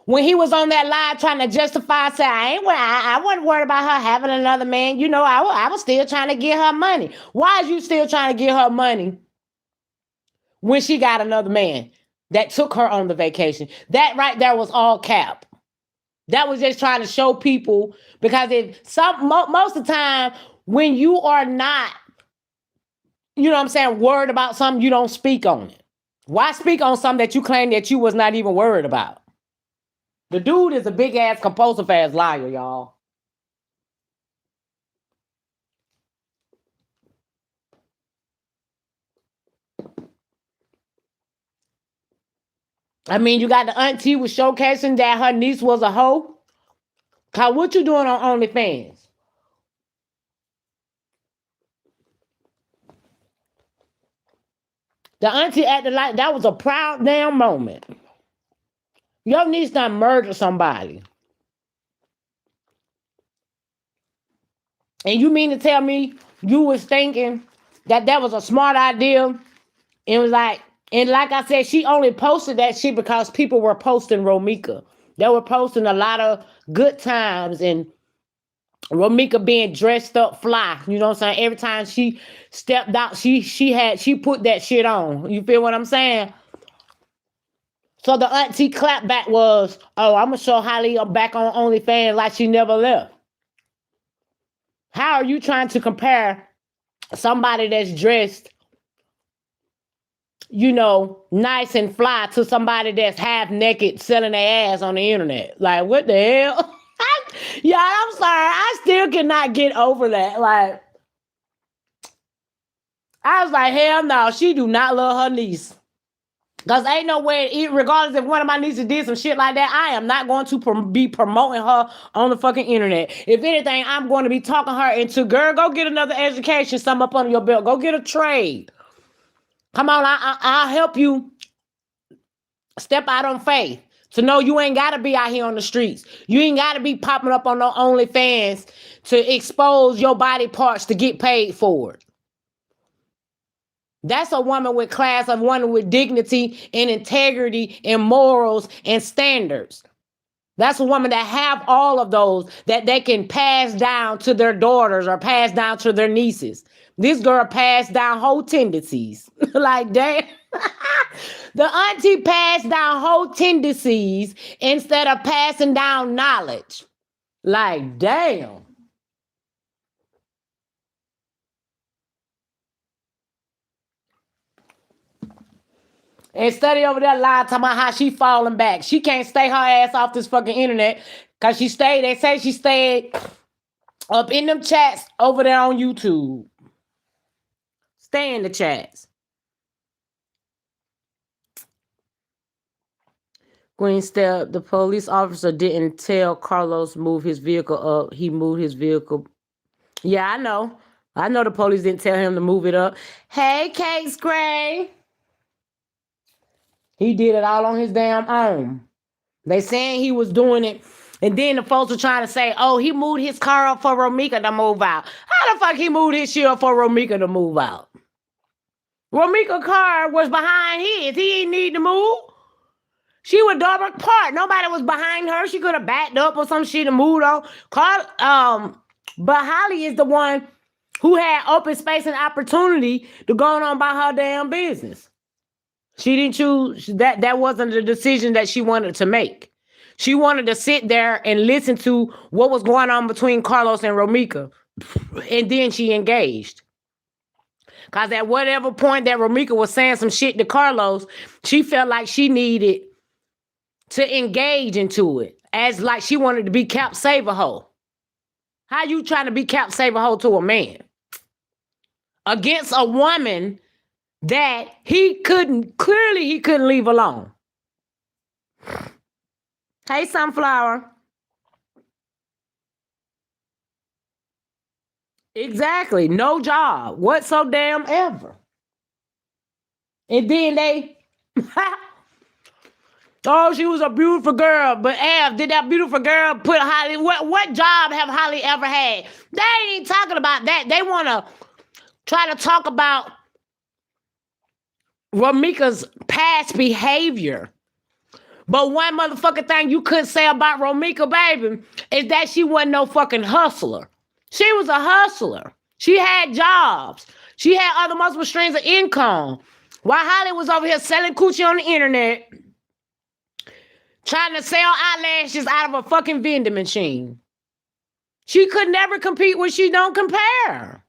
When he was on that live trying to justify, say, I wasn't worried about her having another man. You know, I was still trying to get her money. Why is you still trying to get her money when she got another man that took her on the vacation? That right there was all cap. That was just trying to show people, because most of the time when you are not, you know what I'm saying, worried about something, you don't speak on it. Why speak on something that you claim that you was not even worried about? The dude is a big ass compulsive ass liar, y'all. I mean, you got the auntie was showcasing that her niece was a hoe. Cause what you doing on OnlyFans? The auntie acted like that was a proud damn moment. Your niece done murdered somebody. And you mean to tell me you was thinking that that was a smart idea? It was like, and like I said, she only posted that shit because people were posting Romeca. They were posting a lot of good times and Romeca being dressed up fly. You know what I'm saying? Every time she stepped out, she put that shit on. You feel what I'm saying? So the auntie clapback was, oh, I'm gonna show Holly I'm back on OnlyFans like she never left. How are you trying to compare somebody that's dressed, you know, nice and fly to somebody that's half naked selling their ass on the internet? Like, what the hell? Yeah, I'm sorry. I still cannot get over that. Like, I was like, hell no, she do not love her niece. Because ain't no way, regardless if one of my nieces did some shit like that, I am not going to be promoting her on the fucking internet. If anything, I'm going to be talking her into, girl, go get another education, something up under your belt. Go get a trade. Come on, I'll help you step out on faith. To know you ain't got to be out here on the streets. You ain't got to be popping up on no OnlyFans to expose your body parts to get paid for it. That's a woman with class, a woman with dignity and integrity and morals and standards. That's a woman that have all of those that they can pass down to their daughters or pass down to their nieces. This girl passed down whole tendencies. Like, damn. The auntie passed down whole tendencies instead of passing down knowledge. Like, damn. And study over there lying, talking about how she falling back. She can't stay her ass off this fucking internet because they say she stayed up in them chats over there on YouTube. Stay in the chats. Green step, the police officer didn't tell Carlos move his vehicle up. He moved his vehicle. Yeah, I know. I know the police didn't tell him to move it up. Hey, Cakes Gray. He did it all on his damn own. They saying he was doing it. And then the folks were trying to say, oh, he moved his car up for Romeca to move out. How the fuck he moved his shit up for Romeca to move out? Romeca's car was behind his. He didn't need to move. She was double parked. Nobody was behind her. She could have backed up or some shit and moved on. But Holly is the one who had open space and opportunity to go on about her damn business. She didn't choose that. That wasn't the decision that she wanted to make. She wanted to sit there and listen to what was going on between Carlos and Romeca. And then she engaged. Because at whatever point that Romeca was saying some shit to Carlos, she felt like she needed to engage into it. As like she wanted to be Cap Saver hoe. How you trying to be Cap Saver hoe to a man? Against a woman that he couldn't leave alone. Hey, Sunflower. Exactly. No job. What so damn ever. And then they, oh, she was a beautiful girl. But Av, did that beautiful girl put Holly, what job have Holly ever had? They ain't talking about that. They want to try to talk about Romeca's past behavior. But one motherfucking thing you couldn't say about Romeca, baby, is that she wasn't no fucking hustler. She was a hustler. She had jobs. She had other multiple streams of income. While Holly was over here selling coochie on the internet, trying to sell eyelashes out of a fucking vending machine. She could never compete when she don't compare.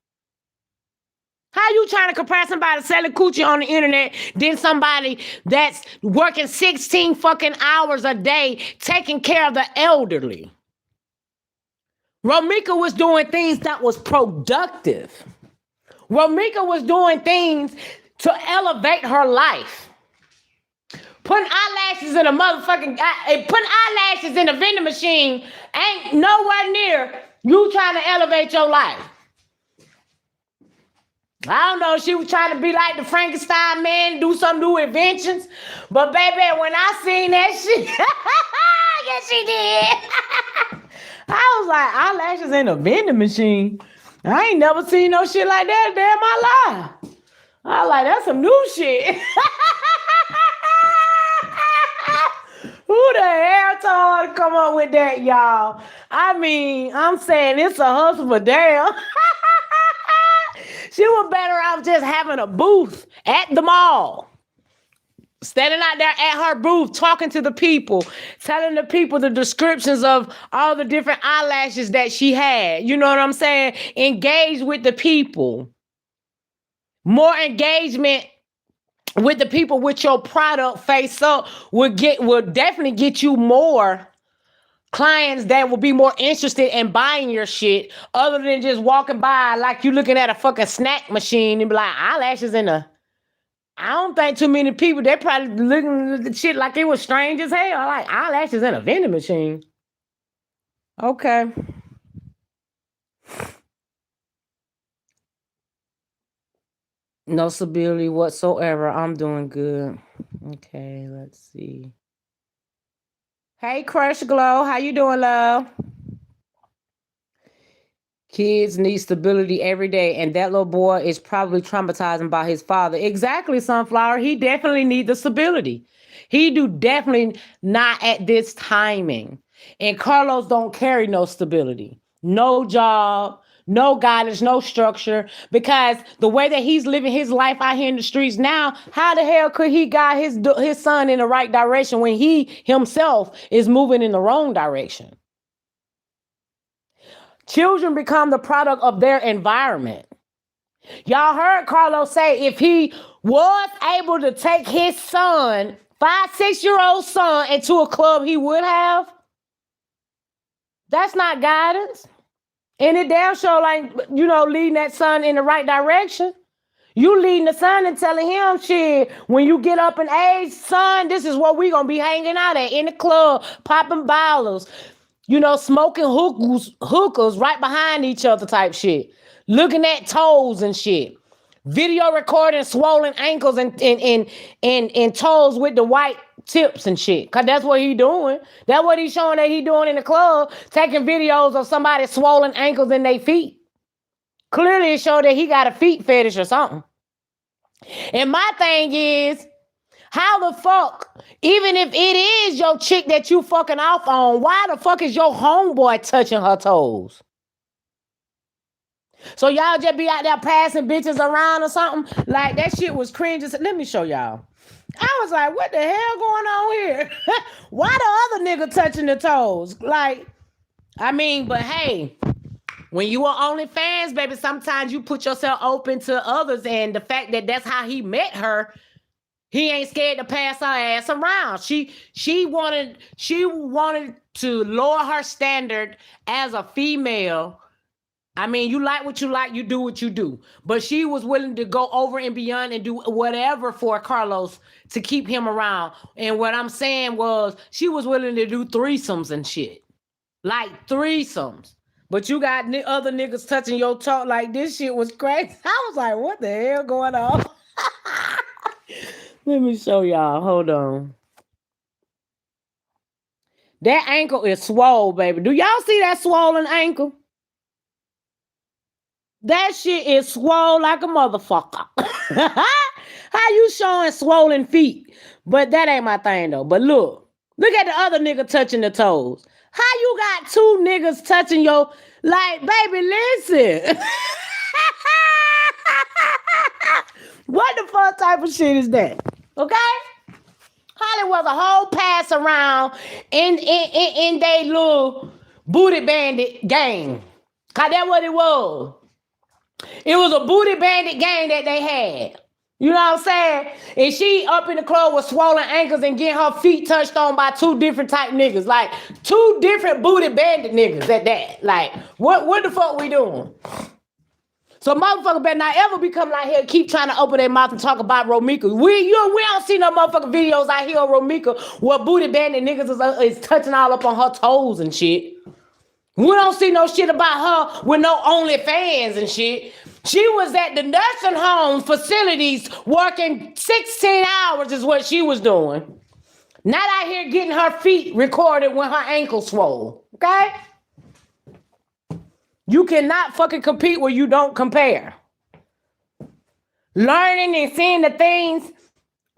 How you trying to compare somebody selling coochie on the internet than somebody that's working 16 fucking hours a day taking care of the elderly? Romeca was doing things that was productive. Romeca was doing things to elevate her life. Putting eyelashes in a motherfucking, putting eyelashes in a vending machine ain't nowhere near you trying to elevate your life. I don't know, she was trying to be like the Frankenstein man, do some new inventions. But baby, when I seen that shit, yes she did. I was like, eyelashes in a vending machine. I ain't never seen no shit like that in my life. I was like, that's some new shit. Who the hell told her to come up with that, y'all? I mean, I'm saying it's a hustle for damn. She was better off just having a booth at the mall. Standing out there at her booth, talking to the people, telling the people the descriptions of all the different eyelashes that she had. You know what I'm saying? Engage with the people. More engagement with the people with your product face up will definitely get you more clients that will be more interested in buying your shit other than just walking by like you looking at a fucking snack machine and be like, eyelashes in a... I don't think too many people, they probably looking at the shit like it was strange as hell. Like eyelashes in a vending machine. Okay. No stability whatsoever. I'm doing good. Okay, let's see. Hey, Crush Glow. How you doing, love? Kids need stability every day, and that little boy is probably traumatized by his father. Exactly, Sunflower. He definitely needs the stability. He do definitely not at this timing. And Carlos don't carry no stability. No job, no guidance, no structure. Because the way that he's living his life out here in the streets now, how the hell could he guide his son in the right direction when he himself is moving in the wrong direction? Children become the product of their environment. Y'all heard Carlos say if he was able to take his son, 5-6-year-old son, into a club, he would have. That's not guidance. And it damn sure like, leading that son in the right direction. You leading the son and telling him, shit, when you get up in age, son, this is what we gonna be hanging out at in the club, popping bottles. Smoking hookahs right behind each other type shit. Looking at toes and shit. Video recording swollen ankles and toes with the white tips and shit. Because that's what he doing. That's what he's showing that he doing in the club. Taking videos of somebody's swollen ankles and their feet. Clearly it showed that he got a feet fetish or something. And my thing is, how the fuck, even if it is your chick that you fucking off on, why the fuck is your homeboy touching her toes? So y'all just be out there passing bitches around or something? Like, that shit was cringe. Let me show y'all. I was like, what the hell going on here? Why the other nigga touching the toes? Like, I mean, but hey, When you are OnlyFans, baby, sometimes you put yourself open to others, and the fact that that's how he met her, he ain't scared to pass her ass around. She wanted to lower her standard as a female. I mean, you like what you like, you do what you do. But she was willing to go over and beyond and do whatever for Carlos to keep him around. And what I'm saying was, she was willing to do threesomes and shit. Like threesomes. But you got other niggas touching your talk like this shit was crazy. I was like, what the hell going on? Let me show y'all. Hold on. That ankle is swole, baby. Do y'all see that swollen ankle? That shit is swole like a motherfucker. How you showing swollen feet? But that ain't my thing though. But look at the other nigga touching the toes. How you got two niggas touching your, like, baby, listen. What the fuck type of shit is that? Okay? Holly was a whole pass around in they little booty bandit gang. Cause that's what it was. It was a booty bandit gang that they had. You know what I'm saying? And she up in the club with swollen ankles and getting her feet touched on by two different type niggas. Like, two different booty bandit niggas at that. Like, what the fuck we doing? So motherfucker better not ever be coming out here and keep trying to open their mouth and talk about Romeca. We don't see no motherfucking videos out here on Romeca where booty bandit niggas is touching all up on her toes and shit. We don't see no shit about her with no OnlyFans and shit. She was at the nursing home facilities working 16 hours is what she was doing. Not out here getting her feet recorded when her ankle swole. Okay? You cannot fucking compete where you don't compare. Learning and seeing the things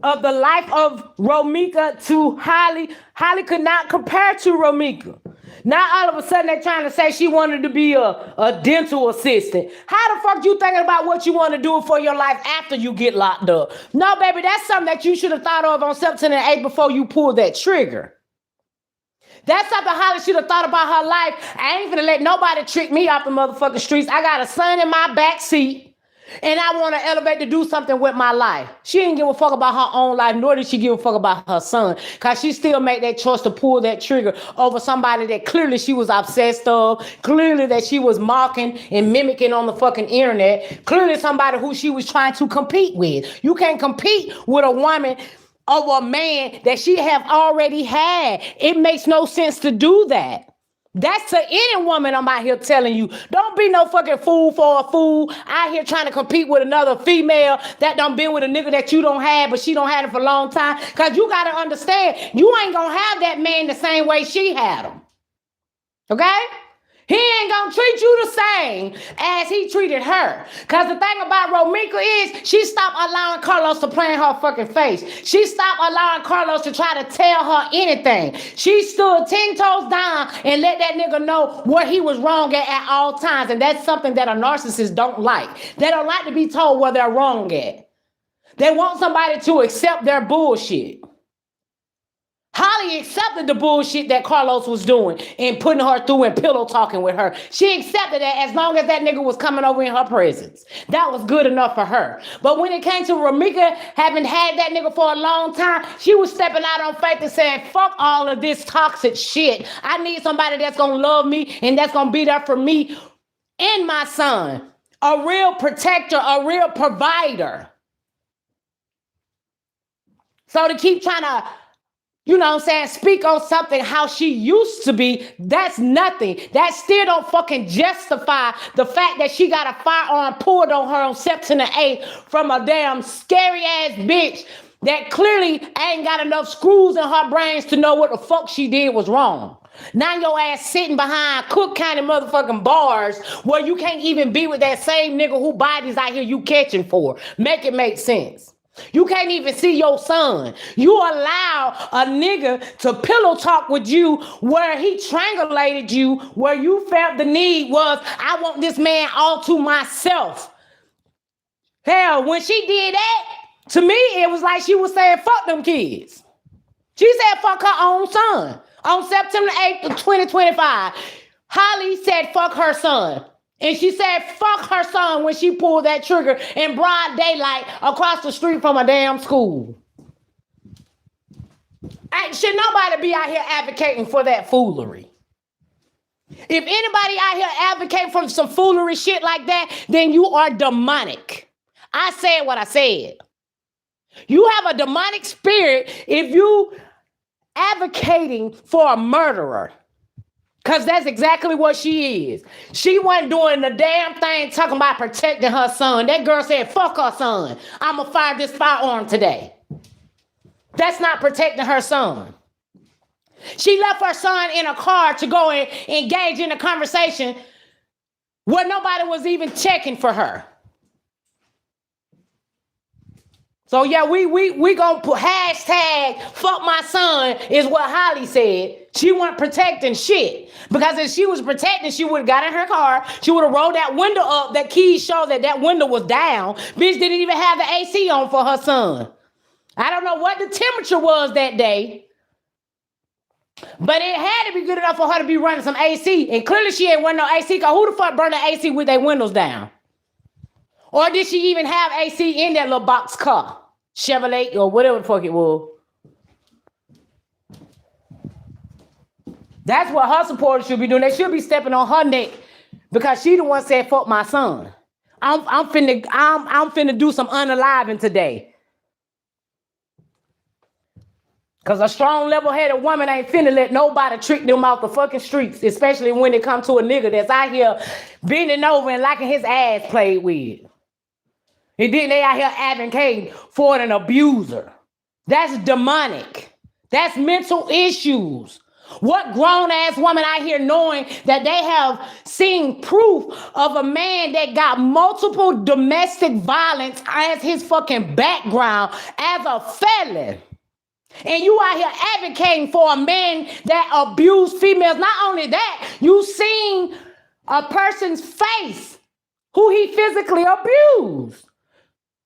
of the life of Romeca to Holly. Holly could not compare to Romeca. Now all of a sudden they're trying to say she wanted to be a dental assistant. How the fuck you thinking about what you want to do for your life after you get locked up? No, baby, that's something that you should have thought of on September 8th before you pulled that trigger. That's something Holly should have thought about her life. I ain't gonna let nobody trick me off the motherfucking streets. I got a son in my back seat. And I want to elevate to do something with my life. She didn't give a fuck about her own life, nor did she give a fuck about her son. Because she still made that choice to pull that trigger over somebody that clearly she was obsessed of. Clearly that she was mocking and mimicking on the fucking internet. Clearly somebody who she was trying to compete with. You can't compete with a woman over a man that she have already had. It makes no sense to do that. That's to any woman I'm out here telling you. Don't be no fucking fool for a fool out here trying to compete with another female that done been with a nigga that you don't have, but she don't have it for a long time. Because you got to understand, you ain't going to have that man the same way she had him. Okay? He ain't gonna treat you the same as he treated her. Because the thing about Romeca is she stopped allowing Carlos to play in her fucking face. She stopped allowing Carlos to try to tell her anything. She stood 10 toes down and let that nigga know where he was wrong at all times. And that's something that a narcissist don't like. They don't like to be told where they're wrong at. They want somebody to accept their bullshit. Holly accepted the bullshit that Carlos was doing and putting her through and pillow talking with her. She accepted that as long as that nigga was coming over in her presence. That was good enough for her. But when it came to Romeca having had that nigga for a long time, she was stepping out on faith and saying, fuck all of this toxic shit. I need somebody that's going to love me and that's going to be there for me and my son. A real protector, a real provider. So to keep trying to, you know what I'm saying, speak on something how she used to be, that's nothing. That still don't fucking justify the fact that she got a firearm pulled on her on September 8th from a damn scary ass bitch that clearly ain't got enough screws in her brains to know what the fuck she did was wrong. Now your ass sitting behind Cook County motherfucking bars where you can't even be with that same nigga who bodies out here you catching for. Make it make sense. You can't even see your son. You allow a nigga to pillow talk with you where he triangulated you, where you felt the need was, I want this man all to myself. Hell, when she did that, to me, it was like she was saying, fuck them kids. She said, fuck her own son. On September 8th of 2025, Holly said, fuck her son. And she said, fuck her son when she pulled that trigger in broad daylight across the street from a damn school. Should nobody be out here advocating for that foolery? If anybody out here advocating for some foolery shit like that, then you are demonic. I said what I said. You have a demonic spirit if you advocating for a murderer. Because that's exactly what she is. She wasn't doing the damn thing talking about protecting her son. That girl said, fuck her son. I'm going to fire this firearm today. That's not protecting her son. She left her son in a car to go and engage in a conversation where nobody was even checking for her. So yeah, we gonna put hashtag fuck my son is what Holly said. She wasn't protecting shit. Because if she was protecting, she would have got in her car. She would have rolled that window up. That keys show that window was down. Bitch didn't even have the AC on for her son. I don't know what the temperature was that day. But it had to be good enough for her to be running some AC. And clearly she ain't running no AC. Because who the fuck burned the AC with their windows down? Or did she even have AC in that little box car? Chevrolet or whatever the fuck it was. That's what her supporters should be doing. They should be stepping on her neck because she the one said fuck my son. I'm finna do some unaliving today. Cause a strong level-headed woman ain't finna let nobody trick them off the fucking streets, especially when it comes to a nigga that's out here bending over and liking his ass played with. And then they out here advocating for an abuser. That's demonic. That's mental issues. What grown-ass woman out here knowing that they have seen proof of a man that got multiple domestic violence as his fucking background as a felon? And you out here advocating for a man that abused females. Not only that, you seen a person's face who he physically abused.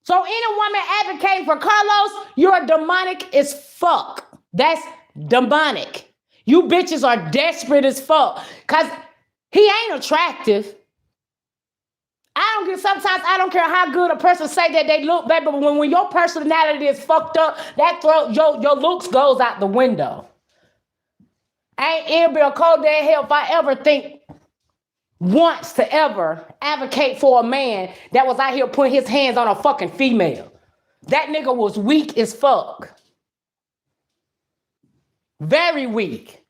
So any woman advocating for Carlos, you're demonic as fuck. That's demonic. You bitches are desperate as fuck. Because he ain't attractive. Sometimes I don't care how good a person say that they look, baby, but when your personality is fucked up, your looks goes out the window. It'll be a cold day in hell if I ever think once to ever advocate for a man that was out here putting his hands on a fucking female. That nigga was weak as fuck. Very weak.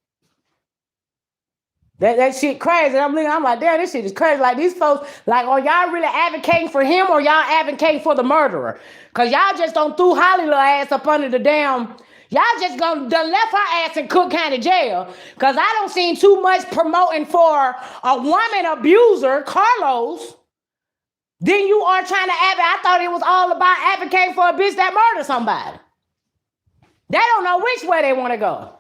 That shit crazy. I'm like, damn, this shit is crazy. Like these folks, like, are y'all really advocating for him or y'all advocating for the murderer? Cause y'all just don't threw Holly little ass up under the damn. Y'all just done left her ass in Cook County Jail. Cause I don't see too much promoting for a woman abuser, Carlos. Then you are trying to advocate. I thought it was all about advocating for a bitch that murdered somebody. They don't know which way they want to go.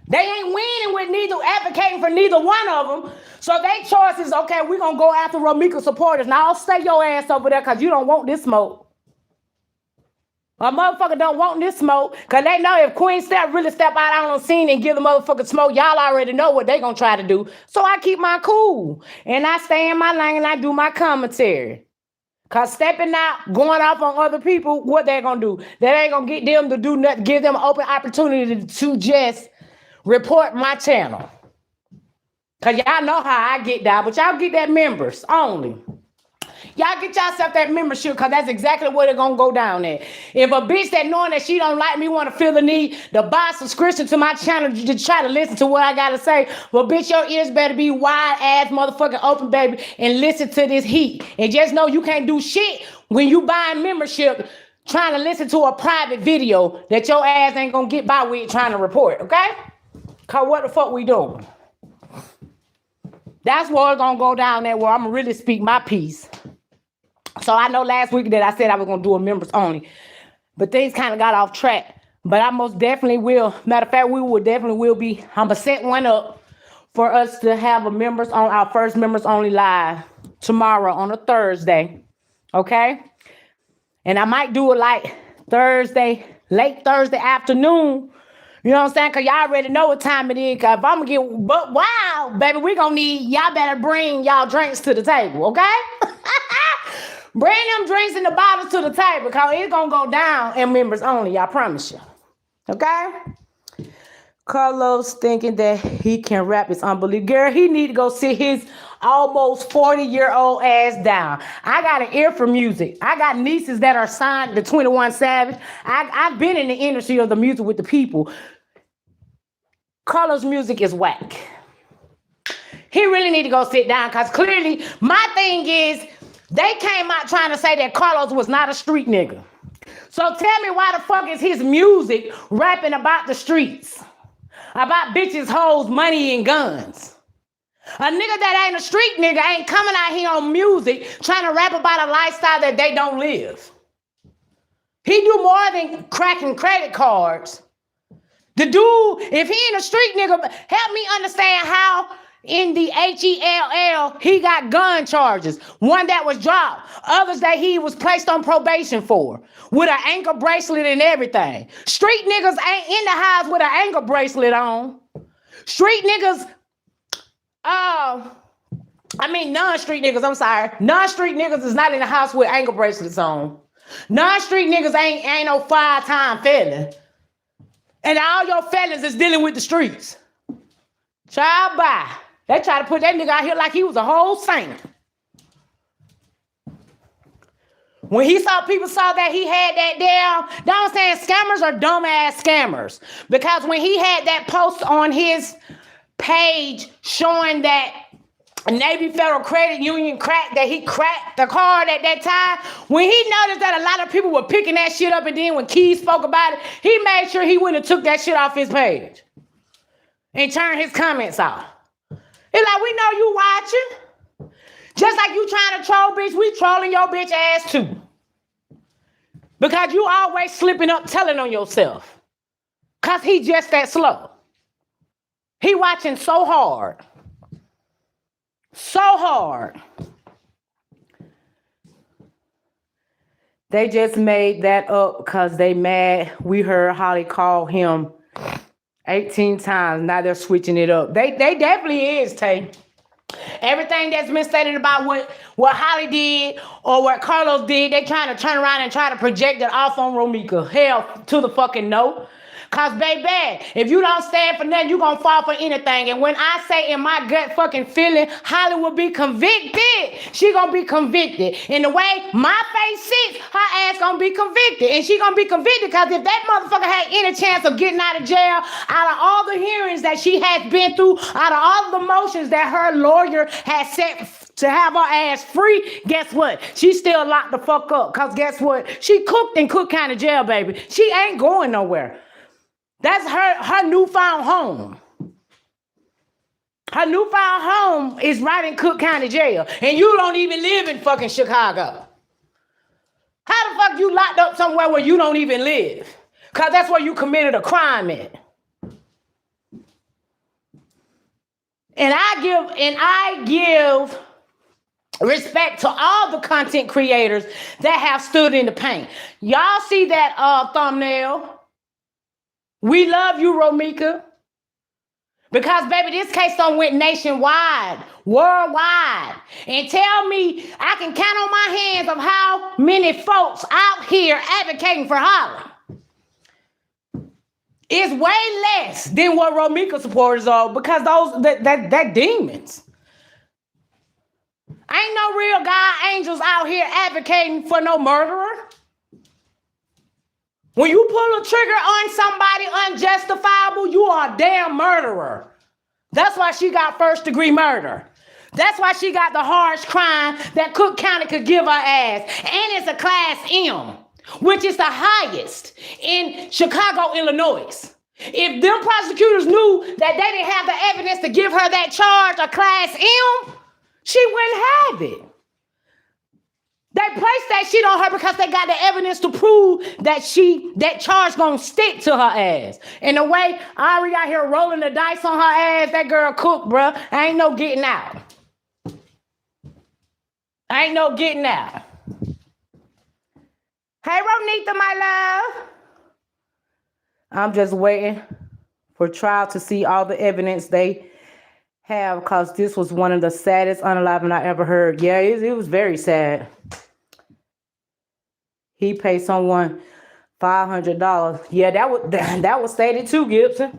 They ain't winning with neither advocating for neither one of them. So their choice is, okay, we're going to go after Romeca supporters. Now, I'll stay your ass over there because you don't want this smoke. A motherfucker don't want this smoke because they know if Queen Steph really step out on the scene and give the motherfucker smoke, y'all already know what they going to try to do. So I keep my cool and I stay in my lane and I do my commentary. Because stepping out, going off on other people, what they going to do? That ain't going to get them to do nothing, give them an open opportunity to just report my channel. Because y'all know how I get down, but y'all get that members only. Y'all get yourself that membership because that's exactly where they're going to go down at. If a bitch that knowing that she don't like me want to feel the need to buy subscription to my channel to try to listen to what I got to say, well, bitch, your ears better be wide ass motherfucking open, baby, and listen to this heat. And just know you can't do shit when you buying membership trying to listen to a private video that your ass ain't going to get by with trying to report, okay? Because what the fuck we doing? That's where it's going to go down there where I'm going to really speak my piece. So I know last week that I said I was going to do a members only. But things kind of got off track. But I most definitely will. Matter of fact, we will definitely will be. I'm going to set one up for us to have a members on our first members only live tomorrow on a Thursday. Okay? And I might do it like Thursday, late Thursday afternoon. You know what I'm saying? Because y'all already know what time it is. Because if I'm going to get wild out, baby, we gonna need, y'all better bring y'all drinks to the table, okay? Bring them drinks and the bottles to the table, because it's gonna go down and members only, I promise you. Okay? Carlos thinking that he can rap is unbelievable. Girl, he need to go sit his almost 40-year-old ass down. I got an ear for music. I got nieces that are signed to 21 Savage. I've been in the industry of the music with the people. Carlos' music is whack. He really need to go sit down, because clearly my thing is they came out trying to say that Carlos was not a street nigga. So tell me, why the fuck is his music rapping about the streets? About bitches, hoes, money, and guns. A nigga that ain't a street nigga ain't coming out here on music trying to rap about a lifestyle that they don't live. He do more than cracking credit cards. The dude, if he ain't a street nigga, help me understand how in the HELL he got gun charges. One that was dropped. Others that he was placed on probation for. With an ankle bracelet and everything. Street niggas ain't in the house with an ankle bracelet on. Street niggas, non-street niggas, I'm sorry. Non-street niggas is not in the house with ankle bracelets on. Non-street niggas ain't no 5-time felon. And all your felons is dealing with the streets. Child, bye. They try to put that nigga out here like he was a whole saint. When people saw that he had that down, you know what I'm saying? Scammers are dumbass scammers. Because when he had that post on his page showing that Navy Federal Credit Union that he cracked the card at that time, when he noticed that a lot of people were picking that shit up, and then when Keys spoke about it, he made sure he wouldn't have took that shit off his page and turned his comments off. It's like, we know you watching. Just like you trying to troll, bitch, we trolling your bitch ass too. Because you always slipping up telling on yourself. Because he just that slow. He watching so hard. So hard. They just made that up because they mad. We heard Holly call him 18 times. Now they're switching it up. They definitely is, Tay. Everything that's been stated about what Holly did or what Carlos did, they trying to turn around and try to project it off on Romeca. Hell to the fucking no. Cause baby, if you don't stand for nothing, you gonna fall for anything. And when I say in my gut fucking feeling, Holly will be convicted, she gonna be convicted. And the way my face sits, her ass gonna be convicted. And she gonna be convicted because if that motherfucker had any chance of getting out of jail, out of all the hearings that she has been through, out of all the motions that her lawyer has set to have her ass free, guess what? She still locked the fuck up. Cause guess what? She cooked in Cook County Jail, baby. She ain't going nowhere. That's her newfound home. Her newfound home is right in Cook County Jail. And you don't even live in fucking Chicago. How the fuck you locked up somewhere where you don't even live? Because that's where you committed a crime at. And I give respect to all the content creators that have stood in the paint. Y'all see that thumbnail? We love you, Romeca. Because, baby, this case done went nationwide, worldwide. And tell me, I can count on my hands of how many folks out here advocating for Holly. It's way less than what Romeca supporters are because that demons. Ain't no real God angels out here advocating for no murderer. When you pull a trigger on somebody unjustifiable, you are a damn murderer. That's why she got first-degree murder. That's why she got the harsh crime that Cook County could give her ass. And it's a Class M, which is the highest in Chicago, Illinois. If them prosecutors knew that they didn't have the evidence to give her that charge, a Class M, she wouldn't have it. They placed that shit on her because they got the evidence to prove that charge gonna stick to her ass. And the way Ari out here rolling the dice on her ass, that girl cooked, bruh. Ain't no getting out. Ain't no getting out. Hey, Ronita, my love. I'm just waiting for trial to see all the evidence they have, because this was one of the saddest unaliving I ever heard. Yeah, it was very sad. He paid someone $500. Yeah, that was stated too, Gibson.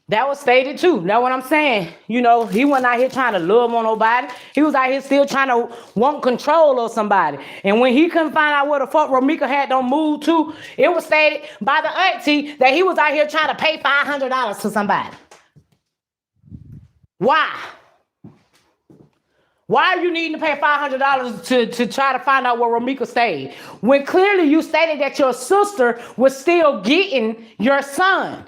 That was stated too. Know what I'm saying? You know, he wasn't out here trying to love on nobody. He was out here still trying to want control of somebody. And when he couldn't find out where the fuck Romeca had them moved to, it was stated by the auntie that he was out here trying to pay $500 to somebody. Why? Why are you needing to pay $500 to try to find out where Romeca stayed? When clearly you stated that your sister was still getting your son.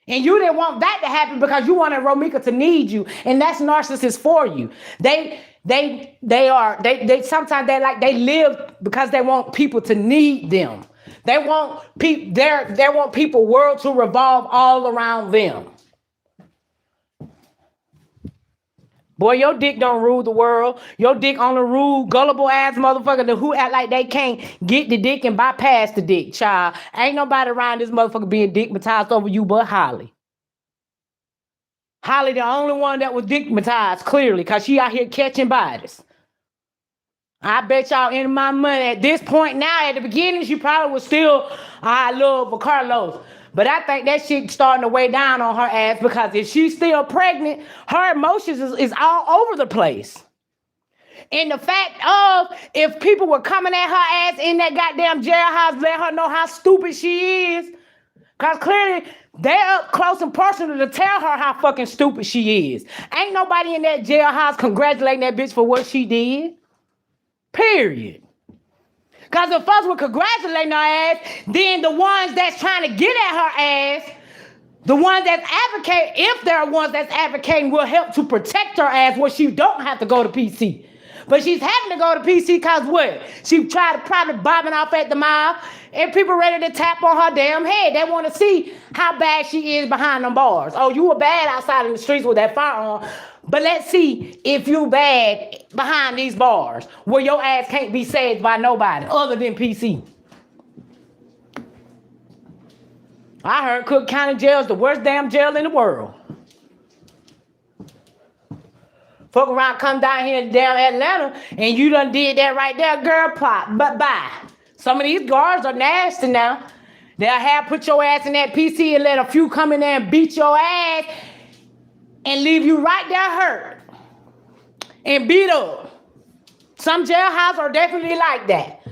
And you didn't want that to happen because you wanted Romeca to need you. And that's narcissists for you. They sometimes they live because they want people to need them. They want people world to revolve all around them. Boy, your dick don't rule the world. Your dick only rule gullible ass motherfucker who act like they can't get the dick and bypass the dick, child. Ain't nobody around this motherfucker being dickmatized over you but Holly. Holly the only one that was dickmatized, clearly, because she out here catching bodies. I bet y'all in my money at this point now, at the beginning, she probably was still, I love for Carlos. But I think that shit starting to weigh down on her ass because if she's still pregnant, her emotions is all over the place. And the fact of if people were coming at her ass in that goddamn jailhouse, let her know how stupid she is. Because clearly they're up close and personal to tell her how fucking stupid she is. Ain't nobody in that jailhouse congratulating that bitch for what she did. Period. Because if us were congratulating her ass, then the ones that's trying to get at her ass, the ones that's advocating, if there are ones that's advocating, will help to protect her ass where she don't have to go to PC. But she's having to go to PC because what? She tried to probably bobbing off at the mouth and people ready to tap on her damn head. They want to see how bad she is behind them bars. Oh, you were bad outside in the streets with that firearm. But let's see if you bad behind these bars where your ass can't be saved by nobody other than PC. I heard Cook County Jail is the worst damn jail in the world. Fuck around, come down here to damn Atlanta, and you done did that right there, girl, pop, bye. Some of these guards are nasty now. They'll have put your ass in that PC and let a few come in there and beat your ass and leave you right there hurt and beat up. Some jailhouses are definitely like that.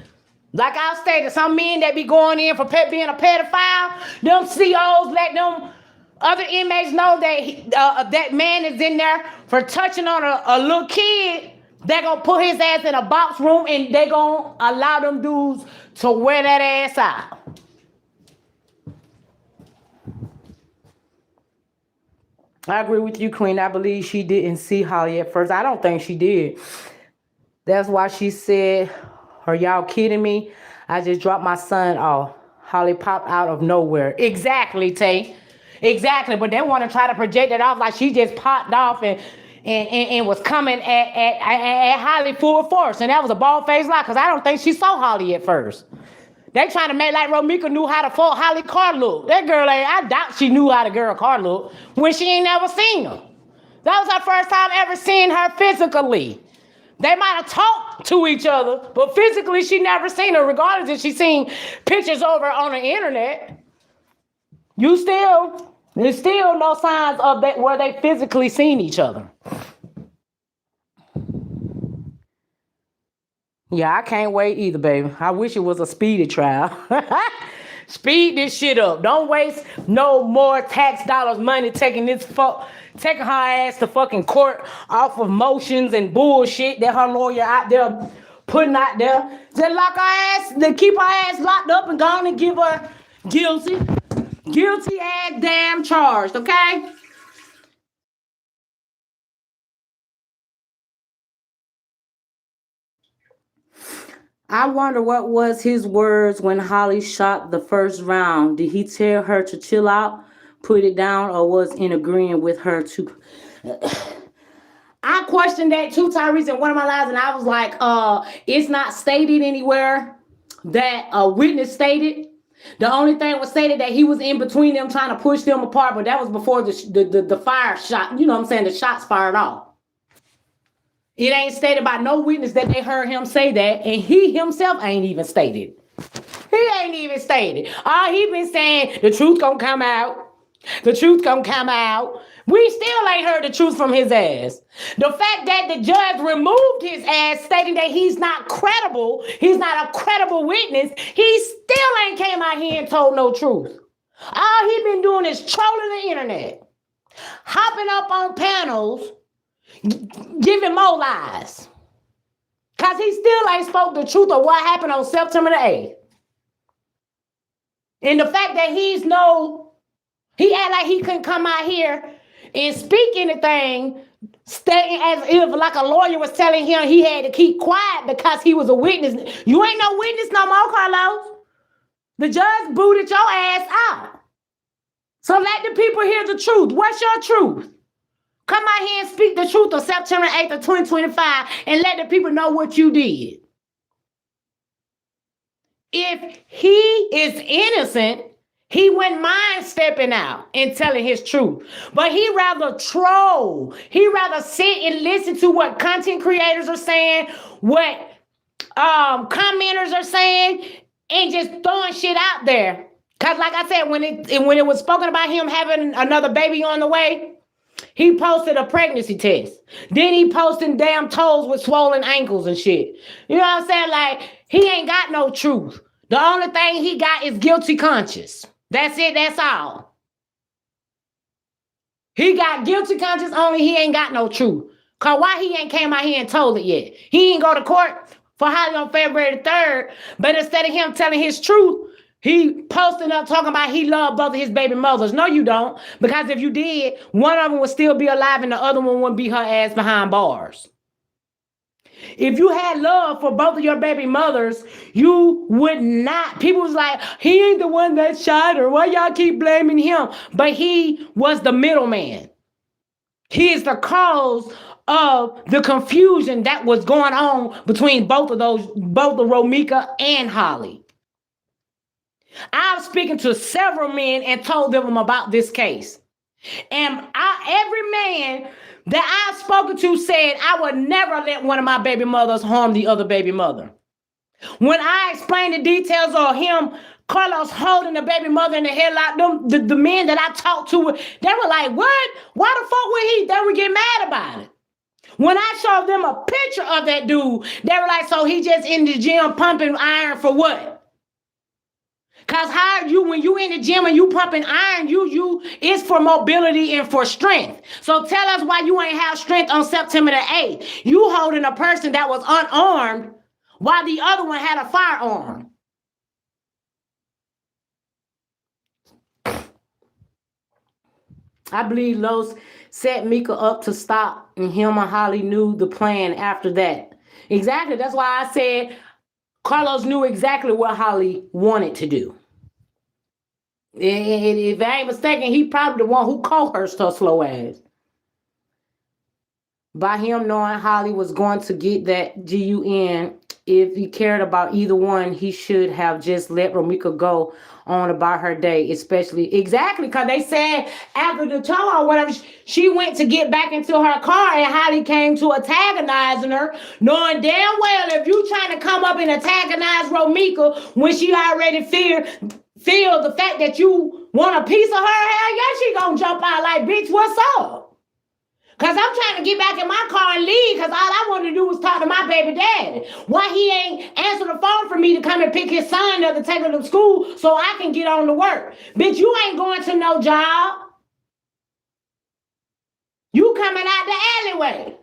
Like I stated, some men that be going in for being a pedophile, them COs let them other inmates know that that man is in there for touching on a little kid. They're going to put his ass in a box room and they're going to allow them dudes to wear that ass out. I agree with you, Queen. I believe she didn't see Holly at first. I don't think she did. That's why she said, are y'all kidding me? I just dropped my son off. Holly popped out of nowhere. Exactly, Tay. Exactly. But they want to try to project it off like she just popped off and was coming at Holly full force. And that was a bald-faced lie because I don't think she saw Holly at first. They trying to make like Romeca knew how to fuck Holly car look. That girl, I doubt she knew how the girl car look when she ain't never seen her. That was her first time ever seeing her physically. They might have talked to each other, but physically she never seen her, regardless if she seen pictures over on the internet. There's still no signs of that where they physically seen each other. Yeah, I can't wait either, baby. I wish it was a speedy trial. Speed this shit up. Don't waste no more tax dollars money taking her ass to fucking court off of motions and bullshit that her lawyer out there putting out there. Just lock her ass, then keep her ass locked up and go on and give her guilty ass damn charged, okay? I wonder what was his words when Holly shot the first round. Did he tell her to chill out, put it down, or was in agreeing with her to... I questioned that too, Tyrese, in one of my lives, and I was like, it's not stated anywhere that a witness stated The only thing was stated that he was in between them trying to push them apart, but that was before the fire shot, you know what I'm saying, the shots fired off. It ain't stated by no witness that they heard him say that, and he himself ain't even stated. He ain't even stated. All he been saying, the truth gonna come out. The truth gonna come out. We still ain't heard the truth from his ass. The fact that the judge removed his ass, stating that he's not credible, he's not a credible witness, he still ain't came out here and told no truth. All he been doing is trolling the internet, hopping up on panels, giving more lies. Because he still ain't spoke the truth of what happened on September the 8th. And the fact that he act like he couldn't come out here and speak anything, stating as if like a lawyer was telling him he had to keep quiet because he was a witness. You ain't no witness no more, Carlos. The judge booted your ass out. So let the people hear the truth. What's your truth? Come out here and speak the truth of September 8th of 2025 and let the people know what you did. If he is innocent, he wouldn't mind stepping out and telling his truth. But he rather troll. He rather sit and listen to what content creators are saying, what commenters are saying, and just throwing shit out there. Because like I said, when it was spoken about him having another baby on the way, he posted a pregnancy test. Then he posted damn toes with swollen ankles and shit. You know what I'm saying? Like, he ain't got no truth. The only thing he got is guilty conscience. That's it. That's all. He got guilty conscience only. He ain't got no truth. Because why he ain't came out here and told it yet? He ain't go to court for Holly on February 3rd. But instead of him telling his truth, he posted up talking about he loved both of his baby mothers. No, you don't. Because if you did, one of them would still be alive and the other one wouldn't be her ass behind bars. If you had love for both of your baby mothers, you would not. People was like, he ain't the one that shot her. Why y'all keep blaming him? But he was the middleman. He is the cause of the confusion that was going on between both of Romeca and Holly. I was speaking to several men and told them about this case. And every man that I've spoken to said I would never let one of my baby mothers harm the other baby mother. When I explained the details of him, Carlos holding the baby mother in the headlock, the men that I talked to, they were like, what? Why the fuck would he? They would get mad about it. When I showed them a picture of that dude, they were like, so he just in the gym pumping iron for what? Because when you in the gym and you pumping iron, it's for mobility and for strength. So tell us why you ain't have strength on September the 8th. You holding a person that was unarmed while the other one had a firearm. I believe Los set Mika up to stop, and him and Holly knew the plan after that. Exactly. That's why I said Carlos knew exactly what Holly wanted to do. If I ain't mistaken, he probably the one who coerced her slow ass. By him knowing Holly was going to get that GUN, if he cared about either one, he should have just let Romeca go on about her day, especially exactly because they said after the tow or whatever, she went to get back into her car and Holly came to antagonizing her, knowing damn well if you trying to come up and antagonize Romeca when she already feel the fact that you want a piece of her, hell yeah, she gonna jump out like, bitch, what's up? Because I'm trying to get back in my car and leave because all I wanted to do was talk to my baby daddy. Why he ain't answer the phone for me to come and pick his son up to take him to school so I can get on to work? Bitch, you ain't going to no job. You coming out the alleyway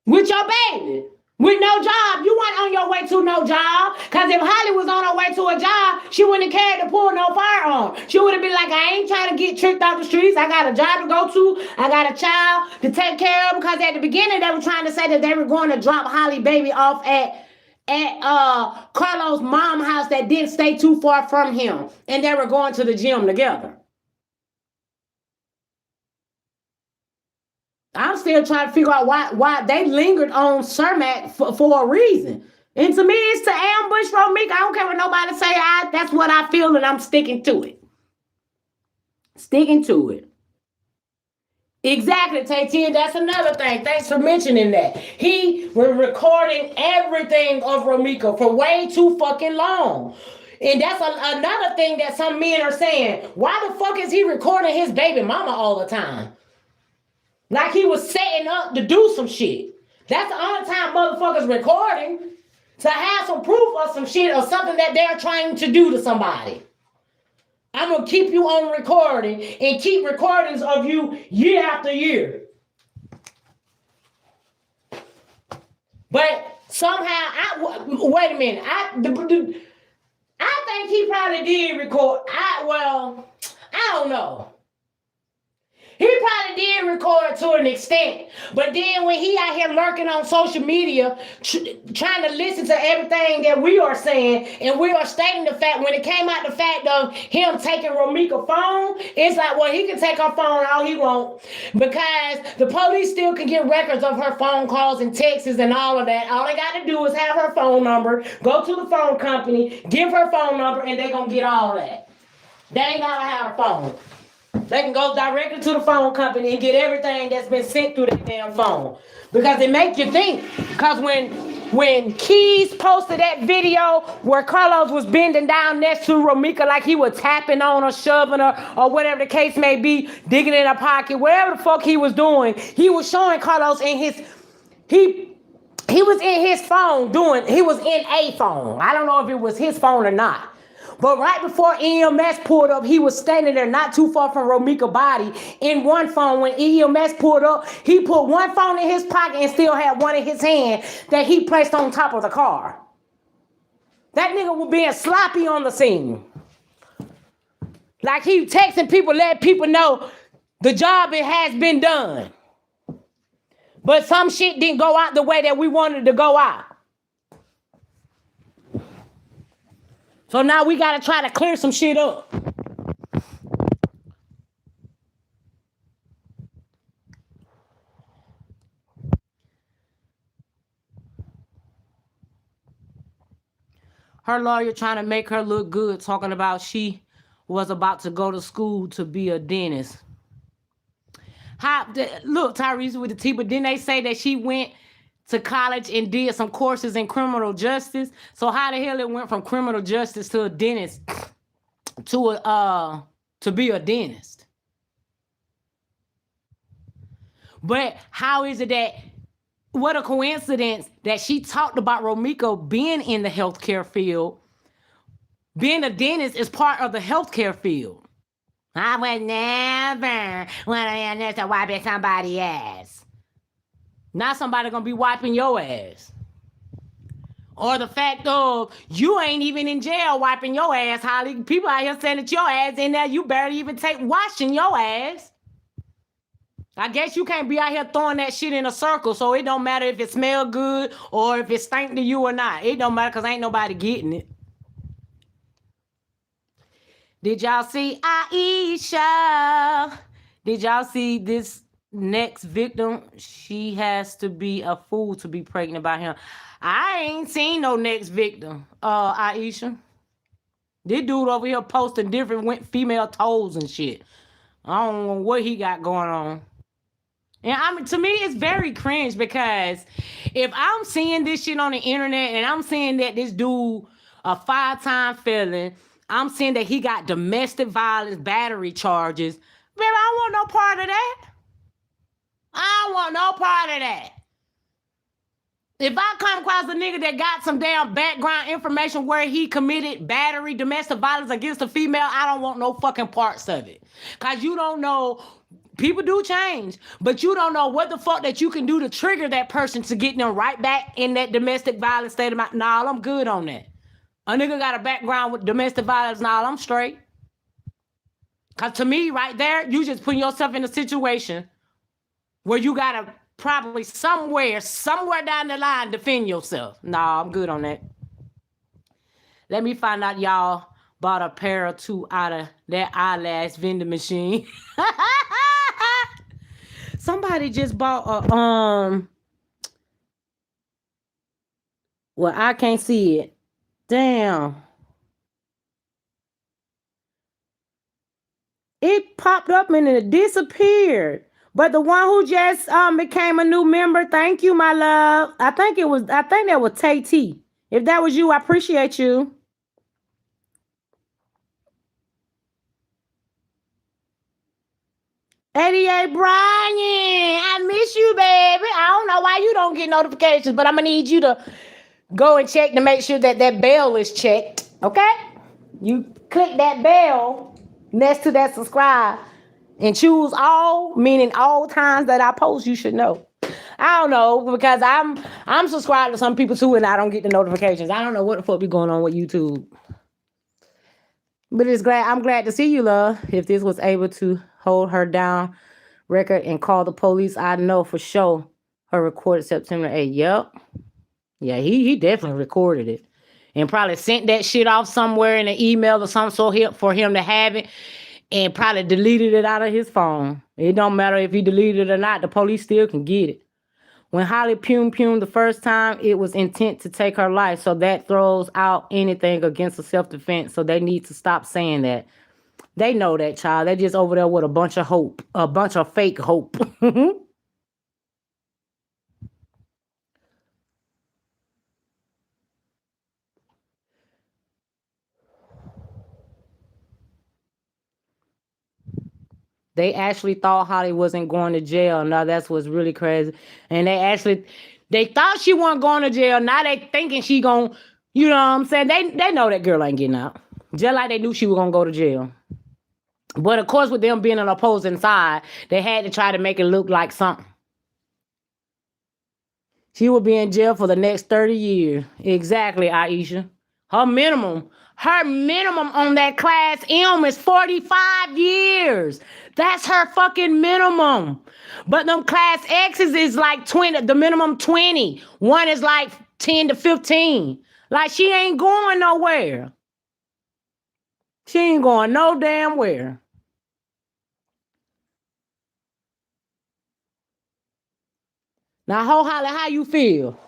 with your baby. With no job. You weren't on your way to no job. Because if Holly was on her way to a job, she wouldn't have cared to pull no firearm. She would have been like, I ain't trying to get tricked off the streets. I got a job to go to. I got a child to take care of. Because at the beginning, they were trying to say that they were going to drop Holly baby off at Carlos' mom's house that didn't stay too far from him. And they were going to the gym together. I'm still trying to figure out why they lingered on Cermak for a reason. And to me, it's to ambush Romeca. I don't care what nobody say. That's what I feel, and I'm sticking to it. Sticking to it. Exactly, Tay. That's another thing. Thanks for mentioning that. He was recording everything of Romeca for way too fucking long. And that's another thing that some men are saying. Why the fuck is he recording his baby mama all the time? Like he was setting up to do some shit. That's the only time motherfuckers recording, to have some proof of some shit or something that they're trying to do to somebody. I'm going to keep you on recording and keep recordings of you year after year. But somehow, wait a minute. I think he probably did record. I don't know. He probably did record to an extent, but then when he out here lurking on social media, trying to listen to everything that we are saying, and we are stating the fact, when it came out the fact of him taking Romeca's phone, it's like, well, he can take her phone all he wants, because the police still can get records of her phone calls and texts and all of that. All they got to do is have her phone number, go to the phone company, give her phone number, and they're going to get all that. They ain't got to have her phone. They can go directly to the phone company and get everything that's been sent through that damn phone. Because it make you think. Because when Keys posted that video where Carlos was bending down next to Romeca like he was tapping on her, shoving her, or whatever the case may be, digging in her pocket, whatever the fuck he was doing, he was showing Carlos in his... He was in his phone he was in a phone. I don't know if it was his phone or not. But right before EMS pulled up, he was standing there not too far from Romeca's body in one phone. When EMS pulled up, he put one phone in his pocket and still had one in his hand that he placed on top of the car. That nigga was being sloppy on the scene. Like he texting people, letting people know the job it has been done. But some shit didn't go out the way that we wanted to go out. So now we got to try to clear some shit up. Her lawyer trying to make her look good, talking about she was about to go to school to be a dentist. Look, Tyrese with the T, but didn't they say that she went to college and did some courses in criminal justice? So how the hell it went from criminal justice to a dentist to be a dentist? But how is it that, what a coincidence that she talked about Romeca being in the healthcare field. Being a dentist is part of the healthcare field. I would never want to be a nurse to wiping somebody's ass. Not somebody gonna be wiping your ass. Or the fact of you ain't even in jail wiping your ass, Holly. People out here saying that your ass in there, you barely even take washing your ass. I guess you can't be out here throwing that shit in a circle, so it don't matter if it smell good or if it stink to you or not. It don't matter because ain't nobody getting it. Did y'all see Aisha? Did y'all see this next victim? She has to be a fool to be pregnant by him. I ain't seen no next victim, Aisha. This dude over here posting different female toes and shit. I don't know what he got going on. And to me, it's very cringe because if I'm seeing this shit on the internet and I'm seeing that this dude, a 5-time felon, I'm seeing that he got domestic violence, battery charges. Baby, I don't want no part of that. I don't want no part of that. If I come across a nigga that got some damn background information where he committed battery, domestic violence against a female, I don't want no fucking parts of it. Because you don't know, people do change, but you don't know what the fuck that you can do to trigger that person to get them right back in that domestic violence state of mind. Nah, I'm good on that. A nigga got a background with domestic violence, nah, I'm straight. Because to me, right there, you just putting yourself in a situation where you got to probably somewhere down the line defend yourself. Nah, I'm good on that. Let me find out y'all bought a pair or two out of that eyelash vending machine. Somebody just bought Well, I can't see it. Damn. It popped up and it disappeared. But the one who just became a new member, thank you, my love. I think that was Tay T. If that was you, I appreciate you. 88 Brian, I miss you, baby. I don't know why you don't get notifications, but I'm gonna need you to go and check to make sure that that bell is checked. Okay? You click that bell next to that subscribe and choose all, meaning all times that I post, you should know. I don't know because I'm subscribed to some people too, and I don't get the notifications. I don't know what the fuck be going on with YouTube. But I'm glad to see you, love. If this was able to hold her down record and call the police, I know for sure her recorded September 8th. Yep. Yeah, he definitely recorded it. And probably sent that shit off somewhere in an email or something for him to have it, and probably deleted it out of his phone. It don't matter if he deleted it or not, the police still can get it. When Holly pumed the first time, it was intent to take her life. So that throws out anything against a self-defense. So they need to stop saying that. They know that, child. They just over there with a bunch of hope, a bunch of fake hope. They actually thought Holly wasn't going to jail. Now that's what's really crazy. And they thought she wasn't going to jail. Now they thinking she going, you know what I'm saying? They know that girl ain't getting out. Just like they knew she was going to go to jail. But of course, with them being an opposing side, they had to try to make it look like something. She will be in jail for the next 30 years. Exactly, Aisha. Her minimum on that class M is 45 years. That's her fucking minimum. But them class X's is like 20, the minimum 20. One is like 10 to 15. Like she ain't going nowhere. She ain't going no damn where. Now, Holly, how you feel?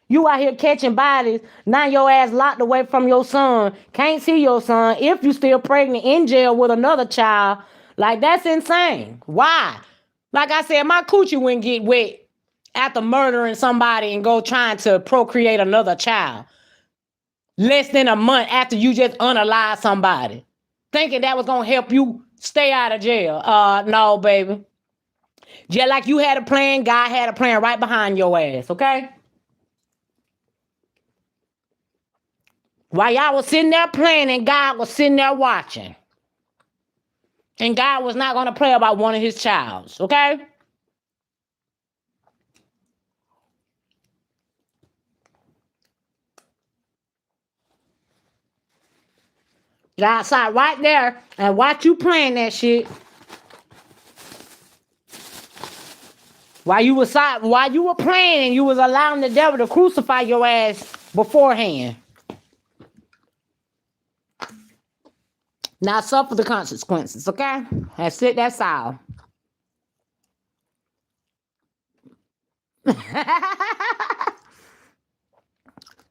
You out here catching bodies. Now your ass locked away from your son. Can't see your son if you still pregnant in jail with another child. Like, that's insane. Why? Like I said, my coochie wouldn't get wet after murdering somebody and go trying to procreate another child. Less than a month after you just unalive somebody. Thinking that was going to help you stay out of jail. No, baby. Just like you had a plan, God had a plan right behind your ass, okay? While y'all was sitting there planning, God was sitting there watching. And God was not going to play about one of his childs, okay? God sat right there and watch you plan that shit. While you were planning, you was allowing the devil to crucify your ass beforehand. Now suffer the consequences, okay? That's it, that's all. All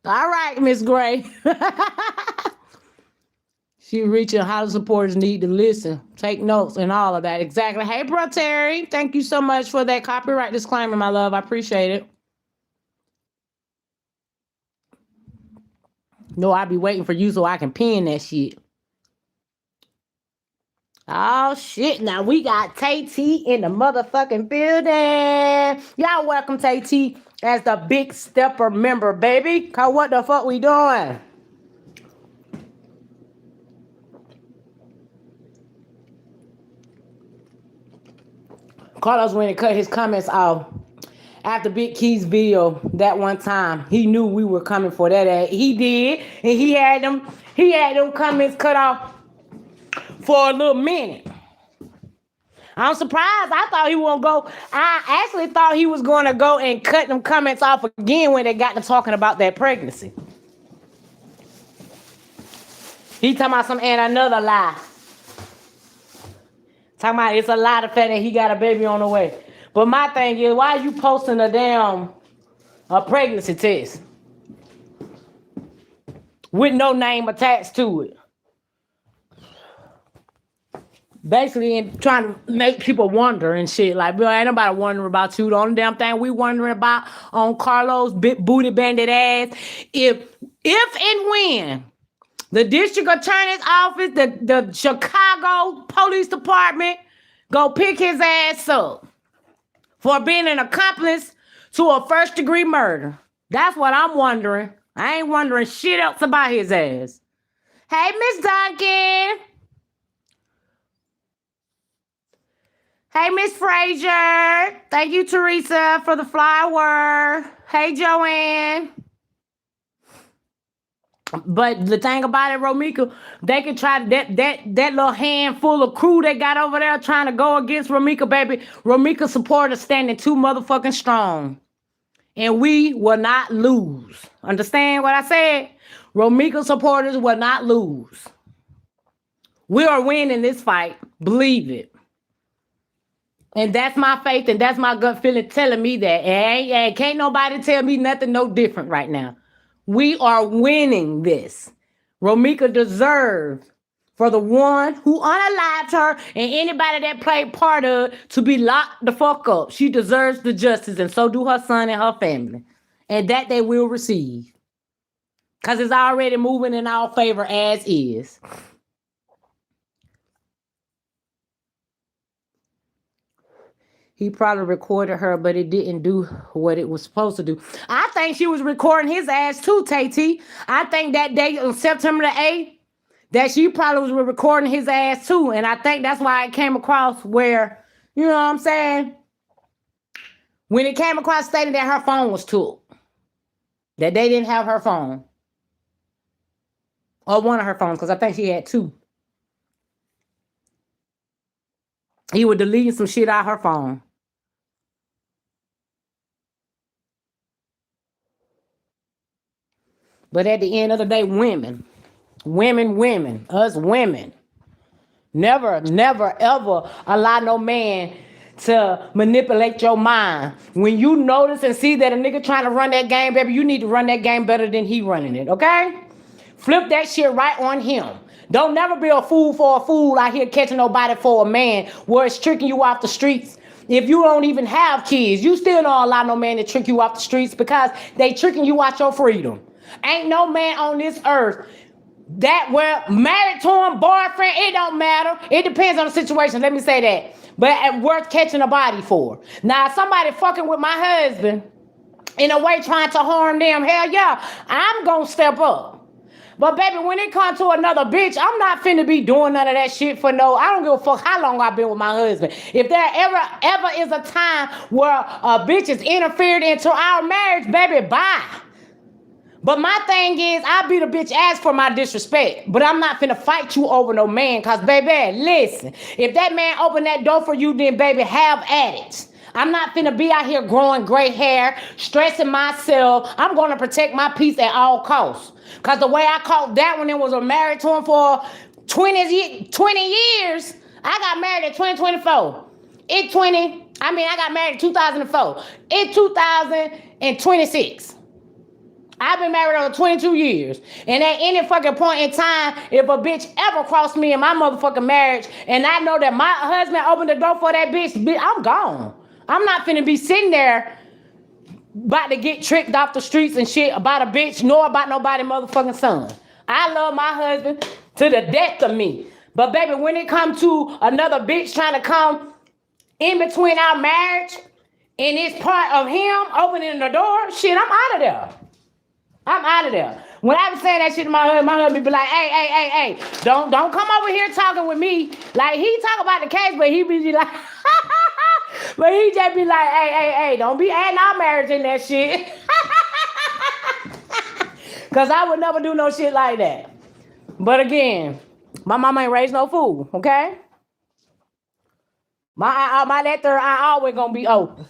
right, Miss Gray. She reaching how the supporters need to listen, take notes, and all of that. Exactly. Hey, bro, Terry. Thank you so much for that copyright disclaimer, my love. I appreciate it. No, I be waiting for you so I can pin that shit. Oh, shit. Now we got Tay T in the motherfucking building. Y'all welcome Tay T as the Big Stepper member, baby. Cause what the fuck we doing? Carlos went and cut his comments off after Big Key's video that one time. He knew we were coming for that ad. He did, and he had them comments cut off for a little minute. I'm surprised. I thought he won't go. I actually thought he was going to go and cut them comments off again when they got to talking about that pregnancy. He talking about and another lie. Talking about it's a lie, the fact that he got a baby on the way. But my thing is, why are you posting a pregnancy test? with no name attached to it. Basically, and trying to make people wonder and shit. Like, bro, ain't nobody wondering about you. The only damn thing we wondering about on Carlos' big booty bandit ass, if and when the district attorney's office, the Chicago Police Department, go pick his ass up for being an accomplice to a first-degree murder. That's what I'm wondering. I ain't wondering shit else about his ass. Hey, Miss Duncan. Hey, Miss Frazier. Thank you, Teresa, for the flower. Hey, Joanne. But the thing about it, Romeca, they can try that little handful of crew they got over there trying to go against Romeca, baby. Romeca supporters standing too motherfucking strong. And we will not lose. Understand what I said? Romeca supporters will not lose. We are winning this fight. Believe it. And that's my faith and that's my gut feeling telling me that. And can't nobody tell me nothing no different right now. We are winning this. Romeca deserves for the one who unalived her and anybody that played part of it to be locked the fuck up. She deserves the justice, and so do her son and her family. And that they will receive. Because it's already moving in our favor as is. He probably recorded her, but it didn't do what it was supposed to do. I think she was recording his ass too, Tay-T. I think that day on September the 8th, that she probably was recording his ass too. And I think that's why it came across where, you know what I'm saying? When it came across stating that her phone was took. That they didn't have her phone. Or one of her phones, because I think she had two. He was deleting some shit out of her phone. But at the end of the day, women, us women, never, ever allow no man to manipulate your mind. When you notice and see that a nigga trying to run that game, baby, you need to run that game better than he running it, okay? Flip that shit right on him. Don't never be a fool for a fool out here catching nobody for a man where it's tricking you off the streets. If you don't even have kids, you still don't allow no man to trick you off the streets because they tricking you out your freedom. Ain't no man on this earth that were married to him, boyfriend, it don't matter. It depends on the situation, let me say that. But worth catching a body for. Now, if somebody fucking with my husband in a way trying to harm them, hell yeah, I'm gonna step up. But baby, when it comes to another bitch, I'm not finna be doing none of that shit for no, I don't give a fuck how long I've been with my husband. If there ever is a time where a bitch is interfered into our marriage, baby, bye. But my thing is, I beat a bitch ass for my disrespect. But I'm not finna fight you over no man. Cause baby, listen. If that man open that door for you, then baby, have at it. I'm not finna be out here growing gray hair, stressing myself. I'm gonna protect my peace at all costs. Cause the way I caught that one, it was married to him for 20 years. I got married in 2024. I got married in 2004. In 2026. I've been married over 22 years. And at any fucking point in time, if a bitch ever crossed me in my motherfucking marriage, and I know that my husband opened the door for that bitch, I'm gone. I'm not finna be sitting there about to get tricked off the streets and shit about a bitch, nor about nobody motherfucking son. I love my husband to the death of me. But baby, when it comes to another bitch trying to come in between our marriage and it's part of him opening the door, shit, I'm out of there. I'm out of there. When I was saying that shit to my husband be like, hey, don't come over here talking with me. Like, he talk about the case, but he be like, but he just be like, hey, don't be adding our marriage in that shit. Because I would never do no shit like that. But again, my mama ain't raised no fool, okay? My that third eye always gonna be open.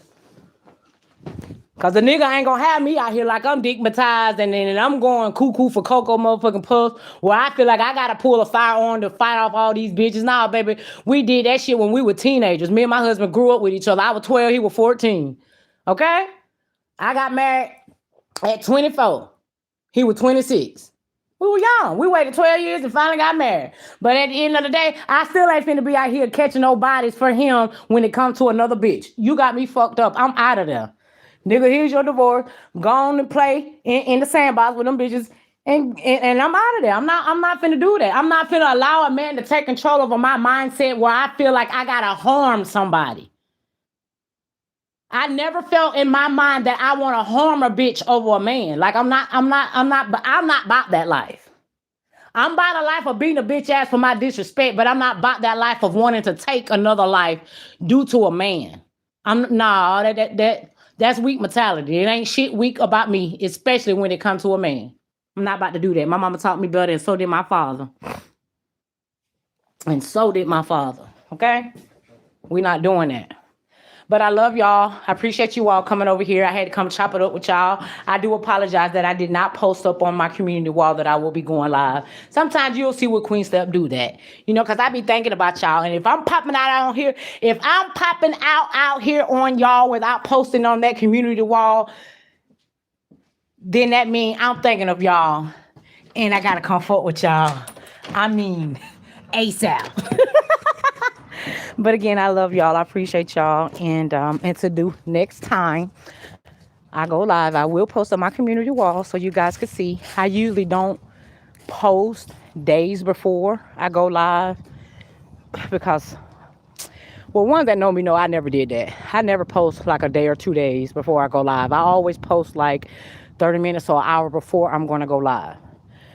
Cause the nigga ain't gonna have me out here like I'm digmatized and then I'm going cuckoo for Cocoa motherfucking Puffs where I feel like I gotta pull a firearm to fight off all these bitches. Nah, baby, we did that shit when we were teenagers. Me and my husband grew up with each other. I was 12, he was 14. Okay? I got married at 24. He was 26. We were young. We waited 12 years and finally got married. But at the end of the day, I still ain't finna be out here catching no bodies for him when it comes to another bitch. You got me fucked up. I'm out of there. Nigga, here's your divorce. Go on and play in the sandbox with them bitches. And I'm out of there. I'm not finna do that. I'm not finna allow a man to take control over my mindset where I feel like I gotta harm somebody. I never felt in my mind that I want to harm a bitch over a man. Like I'm not about that life. I'm about a life of beating a bitch ass for my disrespect, but I'm not about that life of wanting to take another life due to a man. That's weak mentality. It ain't shit weak about me, especially when it comes to a man. I'm not about to do that. My mama taught me better, and so did my father. And so did my father. Okay? We're not doing that. But I love y'all. I appreciate you all coming over here. I had to come chop it up with y'all. I do apologize that I did not post up on my community wall that I will be going live. Sometimes you'll see what Queen Step do that. You know, because I be thinking about y'all. And if I'm popping out on here, if I'm popping out here on y'all without posting on that community wall, then that means I'm thinking of y'all. And I got to come forward with y'all. I mean, ASAP. But again, I love y'all. I appreciate y'all. And to do next time I go live, I will post on my community wall so you guys can see. I usually don't post days before I go live because, well, ones that know me know I never did that. I never post like a day or 2 days before I go live. I always post like 30 minutes or an hour before I'm going to go live.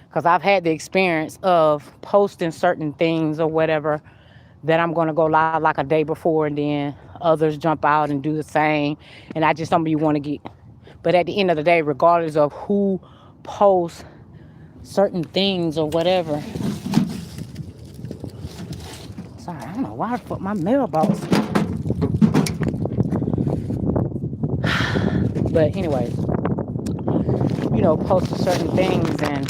Because I've had the experience of posting certain things or whatever that I'm going to go live like a day before, and then others jump out and do the same. And I just don't be want to get. But at the end of the day, regardless of who posts certain things or whatever. Sorry, I don't know why I put my mailbox. But anyways, you know, posting certain things, and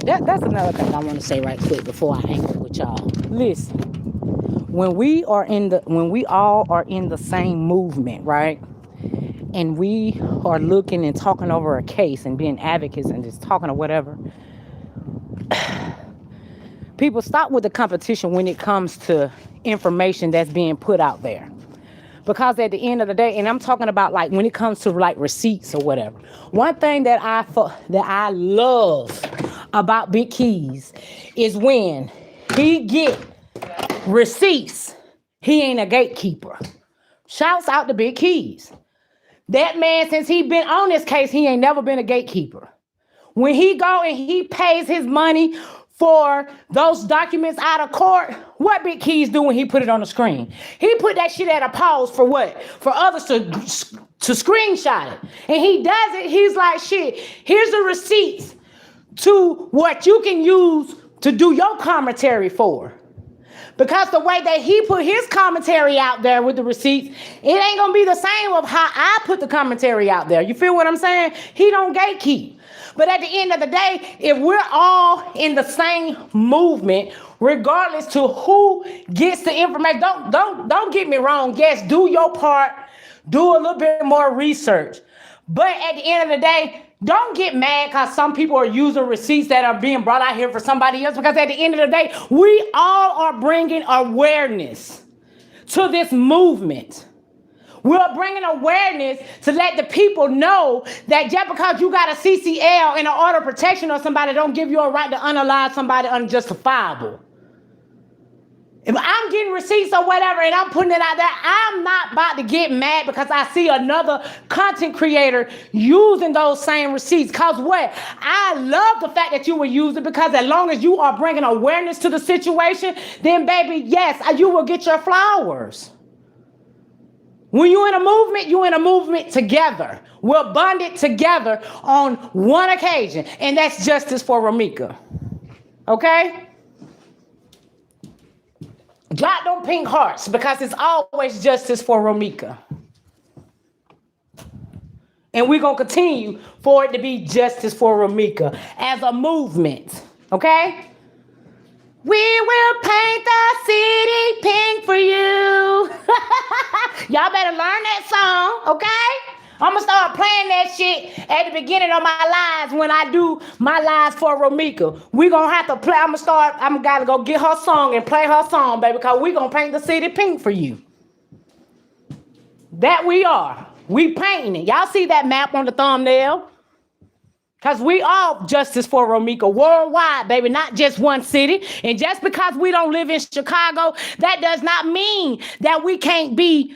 that's another thing I want to say right quick before I hang up with y'all. Listen. When we all are in the same movement, right? And we are looking and talking over a case and being advocates and just talking or whatever. People stop with the competition when it comes to information that's being put out there. Because at the end of the day, and I'm talking about like when it comes to like receipts or whatever. One thing that I love about Big Keys is when he get receipts, he ain't a gatekeeper. Shouts out to Big Keys. That man, since he been on this case, he ain't never been a gatekeeper. When he go and he pays his money for those documents out of court, what Big Keys do when he put it on the screen? He put that shit at a pause for what? For others to screenshot it. And he does it, he's like, shit, here's the receipts to what you can use to do your commentary for. Because the way that he put his commentary out there with the receipts, it ain't going to be the same of how I put the commentary out there. You feel what I'm saying? He don't gatekeep. But at the end of the day, if we're all in the same movement, regardless to who gets the information, don't get me wrong. Yes, do your part. Do a little bit more research. But at the end of the day, don't get mad because some people are using receipts that are being brought out here for somebody else. Because at the end of the day, we all are bringing awareness to this movement. We're bringing awareness to let the people know that just because you got a CCL and an order of protection on somebody don't give you a right to unalive somebody unjustifiable. If I'm getting receipts or whatever and I'm putting it out there, I'm not about to get mad because I see another content creator using those same receipts. Because what? I love the fact that you will use it, because as long as you are bringing awareness to the situation, then baby, yes, you will get your flowers. When you're in a movement together. We're bonded together on one occasion, and that's justice for Romeca. Okay? Drop them pink hearts, because it's always justice for Romeca. And we're going to continue for it to be justice for Romeca as a movement. Okay? We will paint the city pink for you. Y'all better learn that song, okay? I'm gonna start playing that shit at the beginning of my lives when I do my lives for Romeca. We gonna have to play. I'm gotta go get her song and play her song, baby, because we gonna paint the city pink for you. That we are. We painting it. Y'all see that map on the thumbnail? Because we are justice for Romeca worldwide, baby, not just one city. And just because we don't live in Chicago, that does not mean that we can't be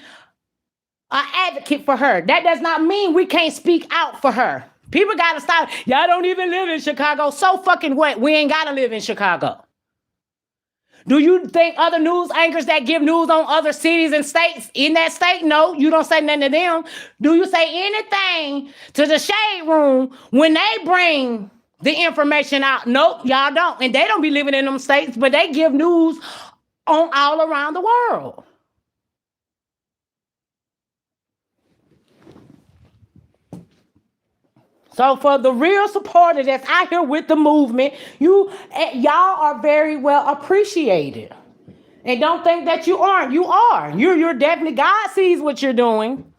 an advocate for her. That does not mean we can't speak out for her. People got to stop. Y'all don't even live in Chicago. So fucking what? We ain't got to live in Chicago. Do you think other news anchors that give news on other cities and states in that state? No, you don't say nothing to them. Do you say anything to the shade room when they bring the information out? Nope, y'all don't. And they don't be living in them states, but they give news on all around the world. So for the real supporters that's out here with the movement, y'all are very well appreciated. And don't think that you aren't. You are. You're definitely, God sees what you're doing.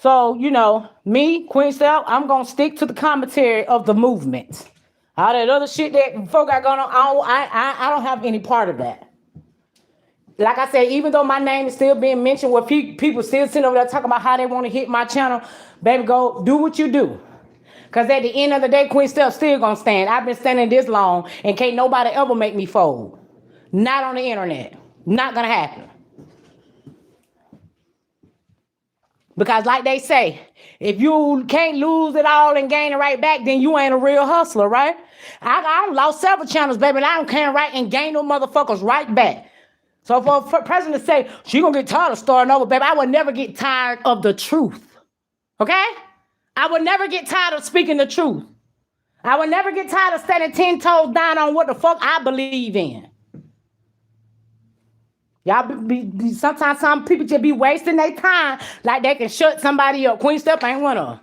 So, me, Queen Steph, I'm going to stick to the commentary of the movement. All that other shit that folk got going on, I don't have any part of that. Like I said, even though my name is still being mentioned, where people still sitting over there talking about how they want to hit my channel, baby, go do what you do. Because at the end of the day, Queen Steph still going to stand. I've been standing this long, and can't nobody ever make me fold. Not on the internet. Not going to happen. Because like they say, if you can't lose it all and gain it right back, then you ain't a real hustler, right? I lost several channels, baby, and I don't care right and gain them motherfuckers right back. So for a president to say, she gonna get tired of starting over, baby, I would never get tired of the truth. Okay? I would never get tired of speaking the truth. I would never get tired of standing 10 toes down on what the fuck I believe in. Y'all sometimes some people just be wasting their time like they can shut somebody up. Queen Steph ain't one of them.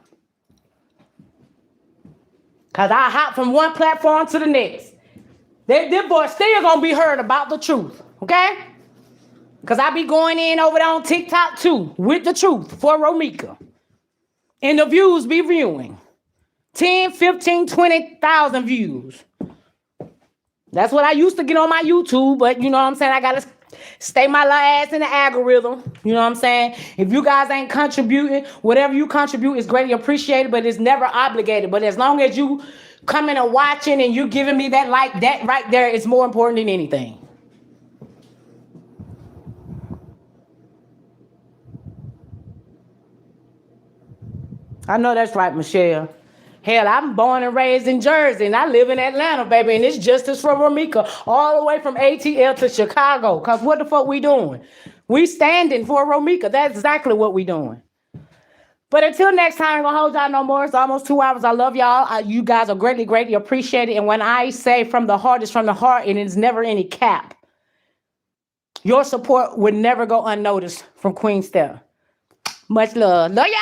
Because I hop from one platform to the next. This boy still gonna be heard about the truth. Okay? Because I be going in over there on TikTok too with the truth for Romeca. And the views be viewing. 10, 15, 20,000 views. That's what I used to get on my YouTube, but you know what I'm saying? I got to stay my little ass in the algorithm. You know what I'm saying? If you guys ain't contributing, whatever you contribute is greatly appreciated, but it's never obligated. But as long as you coming and watching and you giving me that like, that right there is more important than anything. I know that's right, Michelle. Hell, I'm born and raised in Jersey, and I live in Atlanta, baby, and it's justice for Romeca, all the way from ATL to Chicago, because what the fuck we doing? We standing for Romeca. That's exactly what we doing. But until next time, I'm going to hold y'all no more. It's almost 2 hours. I love y'all. You guys are greatly, greatly appreciated. And when I say from the heart, it's from the heart, and it's never any cap. Your support would never go unnoticed from Queen Steph. Much love. Love y'all.